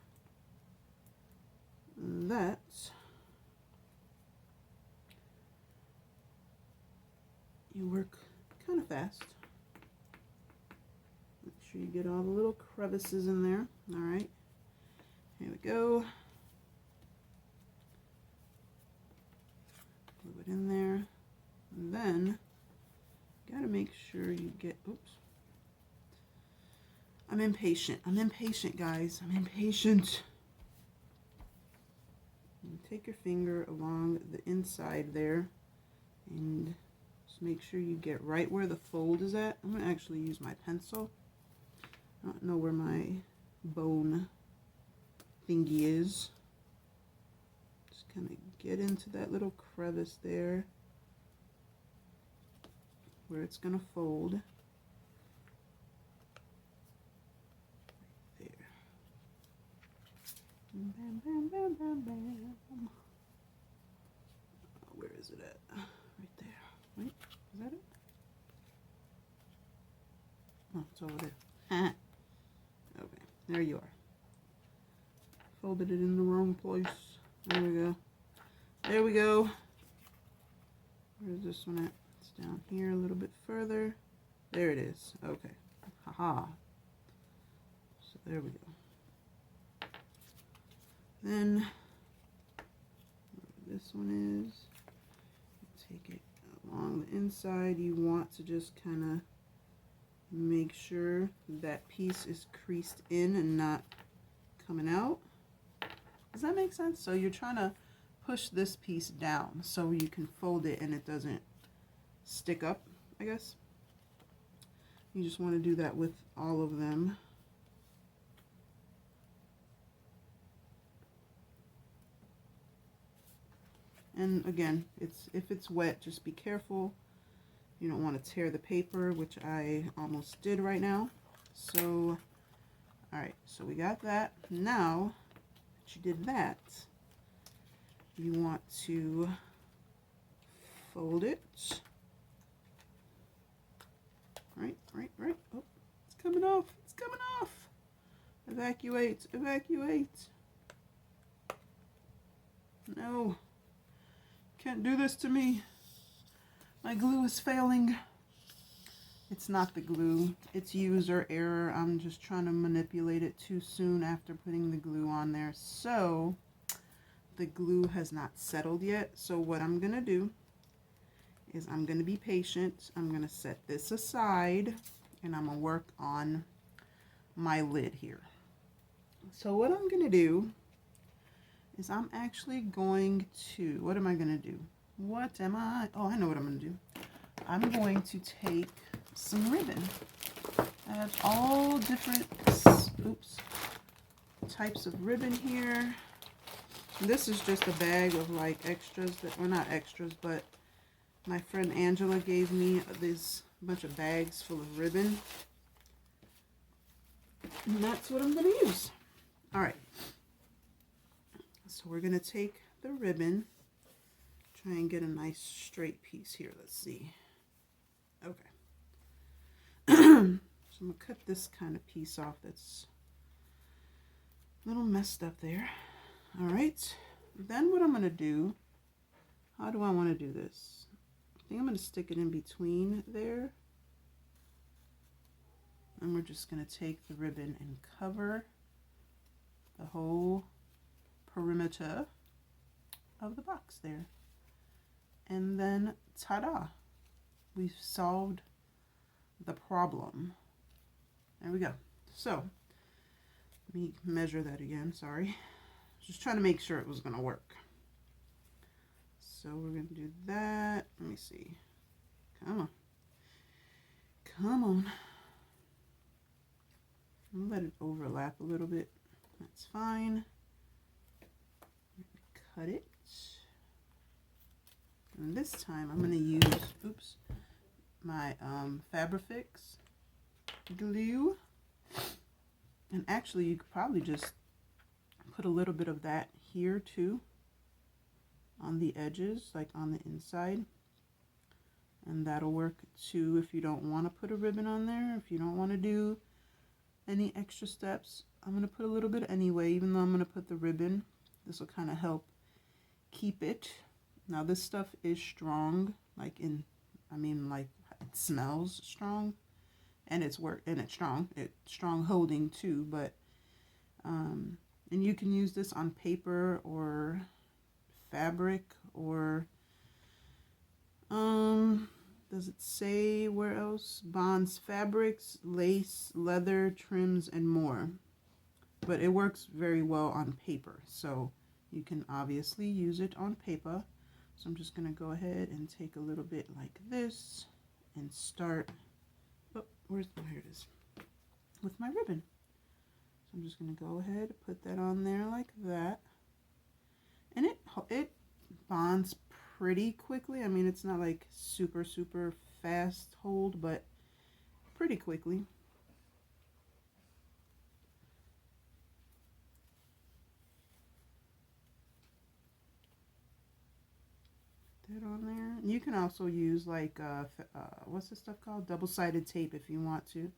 that you work kind of fast. Make sure you get all the little crevices in there. Alright, here we go. Glue it in there. And then, you gotta make sure you get, oops. I'm impatient. I'm impatient, guys. I'm impatient. And take your finger along the inside there and just make sure you get right where the fold is at. I'm going to actually use my pencil. I don't know where my bone thingy is. Just kind of get into that little crevice there where it's going to fold. Bam, bam, bam, bam, bam. Oh, where is it at? Right there. Wait, is that it? Oh, it's over there. Okay, there you are. Folded it in the wrong place. There we go. There we go. Where's this one at? It's down here a little bit further. There it is. Okay. Haha. So there we go. Then, where this one is, take it along the inside. You want to just kind of make sure that piece is creased in and not coming out. Does that make sense? So you're trying to push this piece down so you can fold it and it doesn't stick up, I guess. You just want to do that with all of them. And again, if it's wet, just be careful. You don't want to tear the paper, which I almost did right now. So, alright, so we got that. Now that you did that, you want to fold it. Right. Oh, it's coming off. It's coming off. Evacuate. Evacuate. No. Can't do this to me. My glue is failing. It's not the glue. It's user error. I'm just trying to manipulate it too soon after putting the glue on there. So, the glue has not settled yet. So what I'm going to do is I'm going to be patient. I'm going to set this aside and I'm going to work on my lid here. So what I'm going to do is I'm actually going to, what am I going to do? What am I? Oh, I know what I'm going to do. I'm going to take some ribbon. I have all different, oops, types of ribbon here. This is just a bag of like extras that, well, not extras, but my friend Angela gave me this bunch of bags full of ribbon. And that's what I'm going to use. All right. So we're going to take the ribbon, try and get a nice straight piece here. Let's see. Okay. So I'm going to cut this kind of piece off that's a little messed up there. All right. Then what I'm going to do, how do I want to do this? I think I'm going to stick it in between there. And we're just going to take the ribbon and cover the whole perimeter of the box there. And then, ta-da! We've solved the problem. There we go. So let me measure that again, sorry. Just trying to make sure it was gonna work. So we're gonna do that. Let me see. Come on. Come on. I'm gonna let it overlap a little bit. That's fine. Cut it. And this time I'm gonna use, oops, my Fabrifix glue. And actually you could probably just put a little bit of that here too, on the edges, like on the inside. And that'll work too if you don't want to put a ribbon on there, if you don't want to do any extra steps. I'm going to put a little bit anyway, even though I'm going to put the ribbon. This will kind of help keep it. Now this stuff is strong, like it smells strong, and it's strong. It's strong holding too, but and you can use this on paper or fabric or does it say where else? Bonds, fabrics, lace, leather, trims, and more. But it works very well on paper, so you can obviously use it on paper. So I'm just going to go ahead and take a little bit like this and start, oh, here it is, with my ribbon. So I'm just going to go ahead, put that on there like that. And it bonds pretty quickly. I mean, it's not like super fast hold, but pretty quickly. That on there. You can also use like what's this stuff called? Double-sided tape if you want to.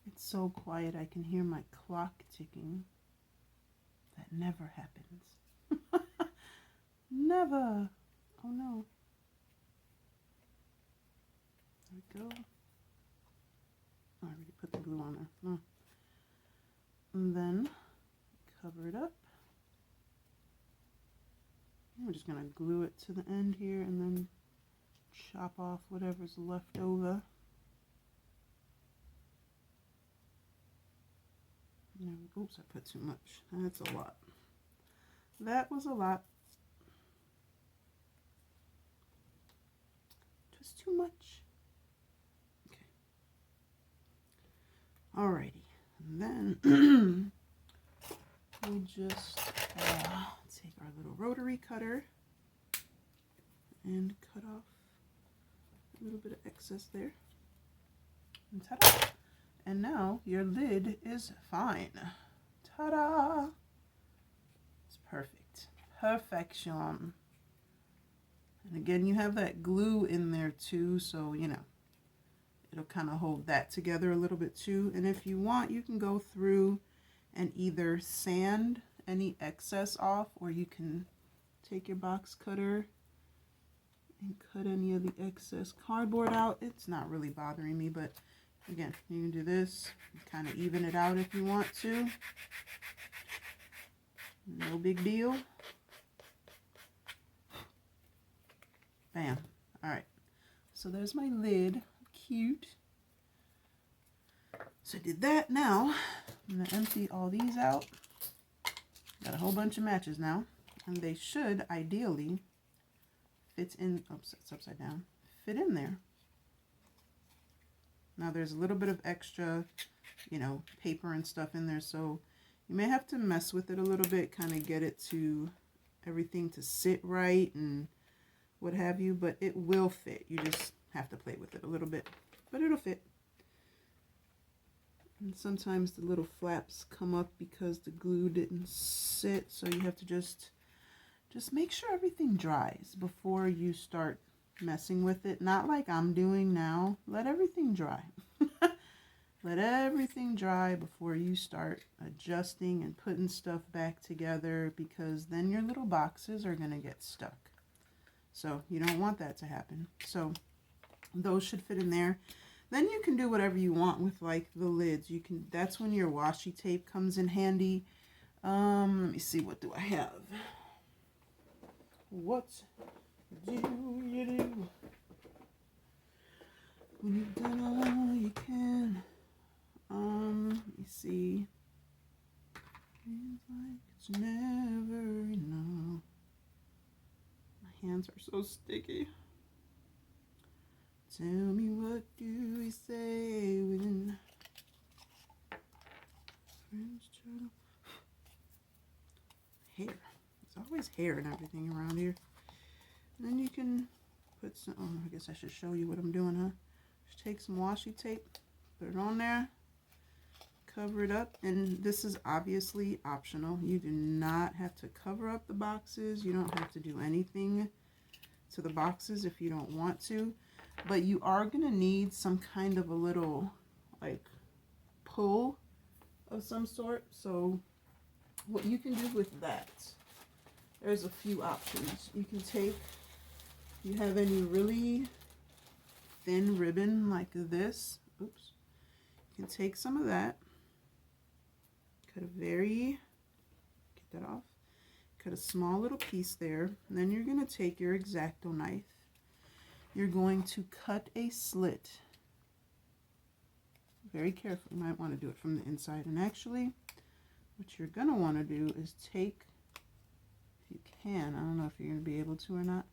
It's so quiet I can hear my clock ticking. That never happens. Never. Oh no. There we go. I already put the glue on there. Oh. And then cover it up. We're just going to glue it to the end here and then chop off whatever's left over. Oops, I put too much. That's a lot. That was a lot. Just too much. Okay. Alrighty. And then we just take our little rotary cutter and cut off a little bit of excess there. And ta-da! And now your lid is fine. Ta-da! It's perfect. Perfection. And again, you have that glue in there too, so you know, it'll kind of hold that together a little bit too. And if you want, you can go through and either sand any excess off, or you can take your box cutter and cut any of the excess cardboard out. It's not really bothering me, but again, you can do this, kind of even it out if you want to. No big deal. Bam. Alright. So there's my lid. Cute. So I did that. Now, I'm going to empty all these out. Got a whole bunch of matches now. And they should, ideally, fit in, oops, it's upside down, fit in there. Now there's a little bit of extra, you know, paper and stuff in there, so you may have to mess with it a little bit, kind of get it to everything to sit right and what have you, but it will fit. You just have to play with it a little bit, but it'll fit. And sometimes the little flaps come up because the glue didn't sit, so you have to just make sure everything dries before you start messing with it. Not like I'm doing now. Let everything dry. Let everything dry before you start adjusting and putting stuff back together, because then your little boxes are going to get stuck. So you don't want that to happen. So those should fit in there. Then you can do whatever you want with like the lids. You can, that's when your washi tape comes in handy. Let me see, what do I have? What do you do when you've done all you can? Let me see. Feels like it's never enough. My hands are so sticky. Tell me, what do we say when friends try to... Hair. There's always hair and everything around here. And then you can put some... Oh, I guess I should show you what I'm doing, huh? Just take some washi tape, put it on there, cover it up, and this is obviously optional. You do not have to cover up the boxes. You don't have to do anything to the boxes if you don't want to. But you are going to need some kind of a little, like, pull of some sort. So what you can do with that, there's a few options. You can take, if you have any really thin ribbon like this, oops, you can take some of that, cut a very, get that off, cut a small little piece there, and then you're going to take your X-Acto knife. You're going to cut a slit very carefully. You might want to do it from the inside. And actually, what you're going to want to do is take, if you can, I don't know if you're going to be able to or not,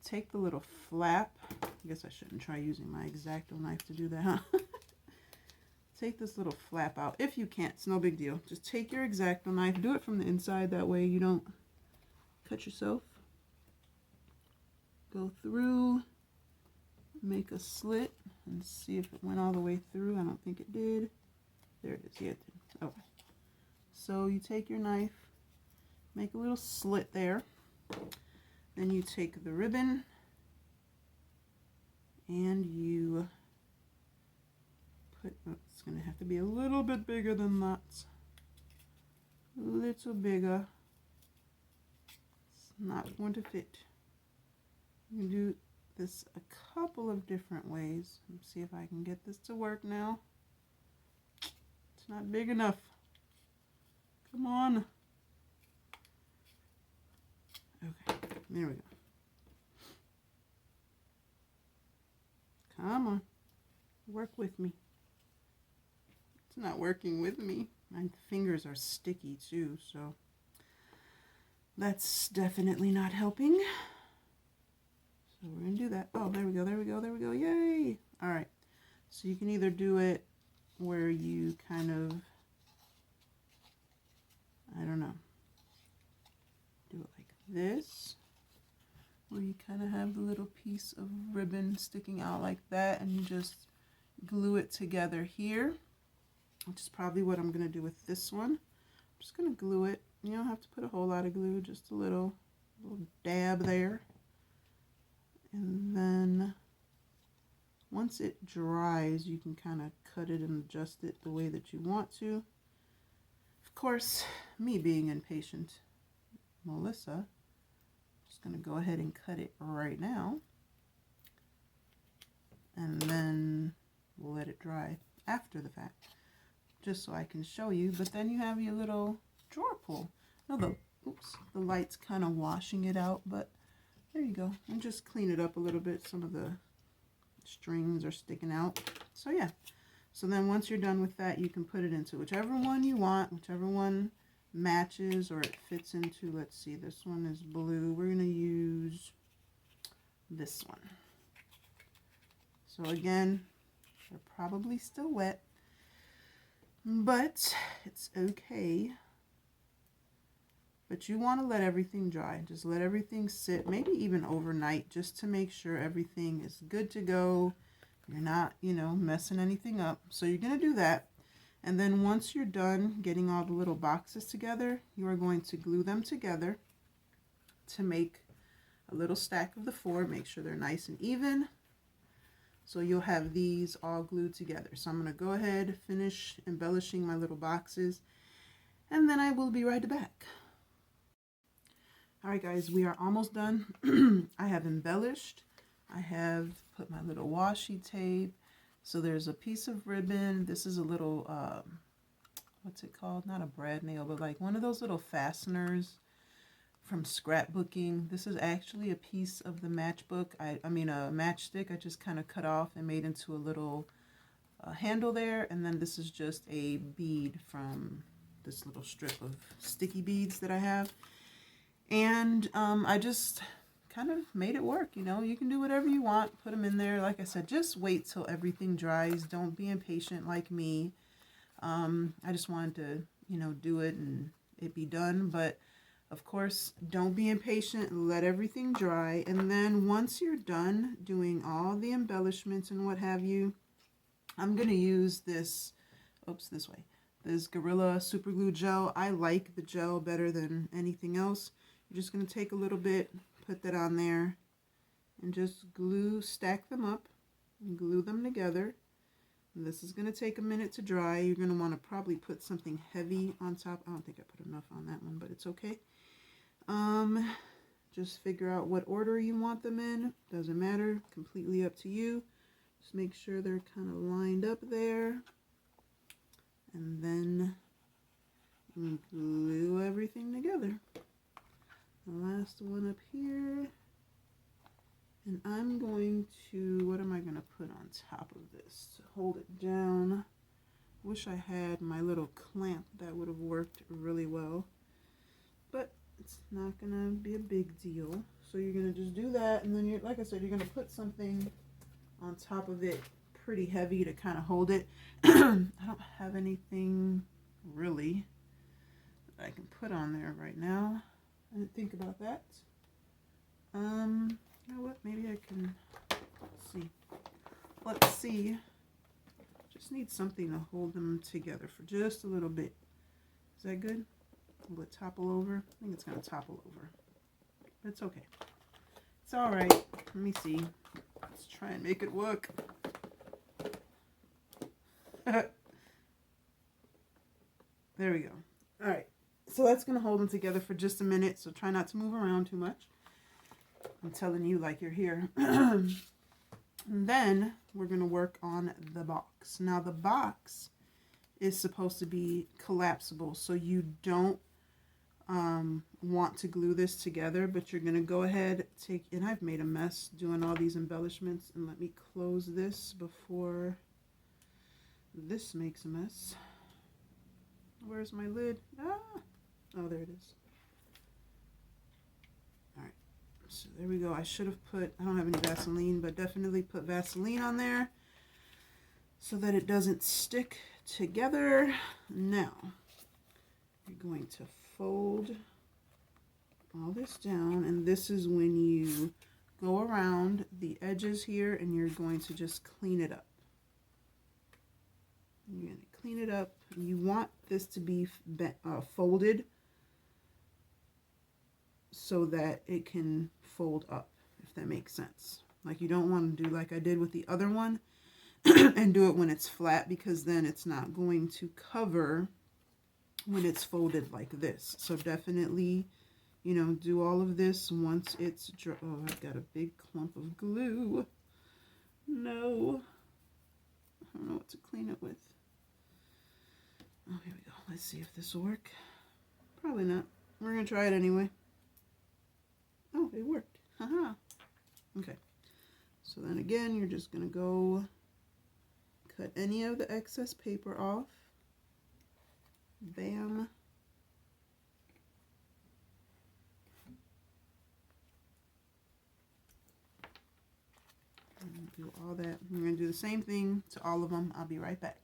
take the little flap. I guess I shouldn't try using my X-Acto knife to do that, huh? Take this little flap out. If you can't, it's no big deal. Just take your X-Acto knife, do it from the inside. That way you don't cut yourself. Go through, make a slit, and see if it went all the way through. I don't think it did. There it is. Yeah, it did. Okay. So you take your knife, make a little slit there. Then you take the ribbon and you put, oh, it's going to have to be a little bit bigger than that. A little bigger. It's not going to fit. You can do this a couple of different ways. Let's see if I can get this to work now. It's not big enough. Come on. Okay, there we go. Come on. Work with me. It's not working with me. My fingers are sticky too, so that's definitely not helping. So we're going to do that. Oh, there we go, there we go, there we go. Yay! All right. So you can either do it where you kind of, I don't know, do it like this, where you kind of have the little piece of ribbon sticking out like that, and you just glue it together here, which is probably what I'm going to do with this one. I'm just going to glue it. You don't have to put a whole lot of glue, just a little dab there. And then once it dries, you can kind of cut it and adjust it the way that you want to. Of course, me being impatient, Melissa, I'm just going to go ahead and cut it right now. And then we'll let it dry after the fact, just so I can show you. But then you have your little drawer pull. No, the light's kind of washing it out, but there you go. And just clean it up a little bit. Some of the strings are sticking out. So yeah. So then once you're done with that, you can put it into whichever one you want, whichever one matches or it fits into. Let's see, this one is blue. We're going to use this one. So again, they're probably still wet, but it's okay. But you want to let everything dry. Just let everything sit, maybe even overnight, just to make sure everything is good to go. You're not, you know, messing anything up. So you're going to do that. And then once you're done getting all the little boxes together, you are going to glue them together to make a little stack of the 4. Make sure they're nice and even. So you'll have these all glued together. So I'm going to go ahead, finish embellishing my little boxes, and then I will be right back. Alright guys, we are almost done. I have embellished. I have put my little washi tape, So there's a piece of ribbon. This is a little, what's it called? Not a brad nail, but like one of those little fasteners from scrapbooking. This is actually a piece of the matchbook. I mean a matchstick I just kind of cut off and made into a little handle there. And then this is just a bead from this little strip of sticky beads that I have. And I just kind of made it work. You know, you can do whatever you want, put them in there. Like I said, just wait till everything dries. Don't be impatient like me. I just wanted to, you know, do it and it be done. But of course, don't be impatient. Let everything dry. And then once you're done doing all the embellishments and what have you, I'm going to use this, this Gorilla Super Glue Gel. I like the gel better than anything else. You're just going to take a little bit, put that on there, and just stack them up, and glue them together. And this is going to take a minute to dry. You're going to want to probably put something heavy on top. I don't think I put enough on that one, but it's okay. Just figure out what order you want them in. Doesn't matter. Completely up to you. Just make sure they're kind of lined up there. And then glue everything together. The last one up here. And I'm going to, what am I going to put on top of this to hold it down? Wish I had my little clamp. That would have worked really well. But it's not going to be a big deal. So you're going to just do that. And then, you're, like I said, you're going to put something on top of it pretty heavy to kind of hold it. I don't have anything really that I can put on there right now. I didn't think about that. You know what? Maybe I can, let's see. Just need something to hold them together for just a little bit. Is that good? Will it topple over? I think it's going to topple over. But it's okay. It's all right. Let me see. Let's try and make it work. There we go. All right. So that's going to hold them together for just a minute. So try not to move around too much. I'm telling you like you're here. And then we're going to work on the box. Now the box is supposed to be collapsible. So you don't want to glue this together, but you're going to go ahead, and I've made a mess doing all these embellishments, and let me close this before this makes a mess. Where's my lid? Oh, there it is. All right, so there we go. I should have put, I don't have any Vaseline, but definitely put Vaseline on there so that it doesn't stick together. Now, you're going to fold all this down, and this is when you go around the edges here and you're going to just clean it up. You're going to clean it up. You want this to be folded so that it can fold up, if that makes sense. Like, you don't want to do like I did with the other one and do it when it's flat, because then it's not going to cover when it's folded like this. So definitely, you know, do all of this once it's dry. Oh, I've got a big clump of glue. No. I don't know what to clean it with. Oh, here we go. Let's see if this will work. Probably not. We're going to try it anyway. Oh, it worked. Haha. Okay. So then again, you're just going to go cut any of the excess paper off. Bam. And do all that. We're going to do the same thing to all of them. I'll be right back.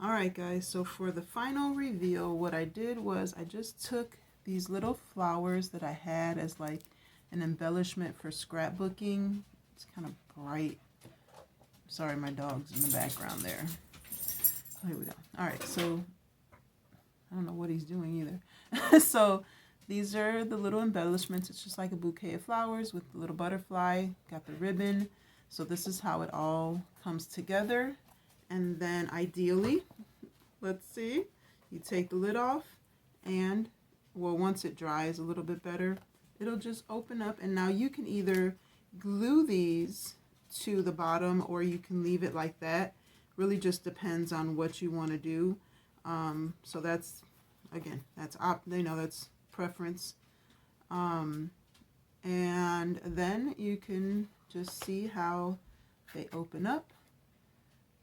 Alright guys, so for the final reveal, what I did was I just took these little flowers that I had as like an embellishment for scrapbooking. It's kind of bright. Sorry, my dog's in the background there. Oh, here we go. Alright, so I don't know what he's doing either. So these are the little embellishments. It's just like a bouquet of flowers with the little butterfly. Got the ribbon. So this is how it all comes together. And then ideally, let's see, you take the lid off, and well, once it dries a little bit better, it'll just open up. And now you can either glue these to the bottom, or you can leave it like that. Really just depends on what you want to do. So that's, again, that's that's preference. And then you can just see how they open up.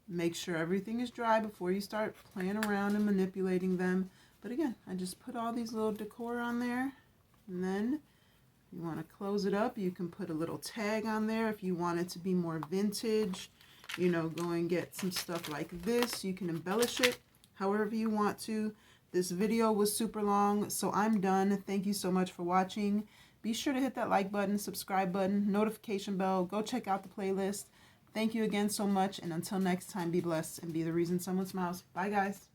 Make sure everything is dry before you start playing around and manipulating them. But again, I just put all these little decor on there, and then you want to close it up. You can put a little tag on there if you want it to be more vintage. You know, go and get some stuff like this. You can embellish it however you want to. This video was super long, so I'm done. Thank you so much for watching. Be sure to hit that like button, subscribe button, notification bell. Go check out the playlist. Thank you again so much, and until next time, be blessed and be the reason someone smiles. Bye, guys.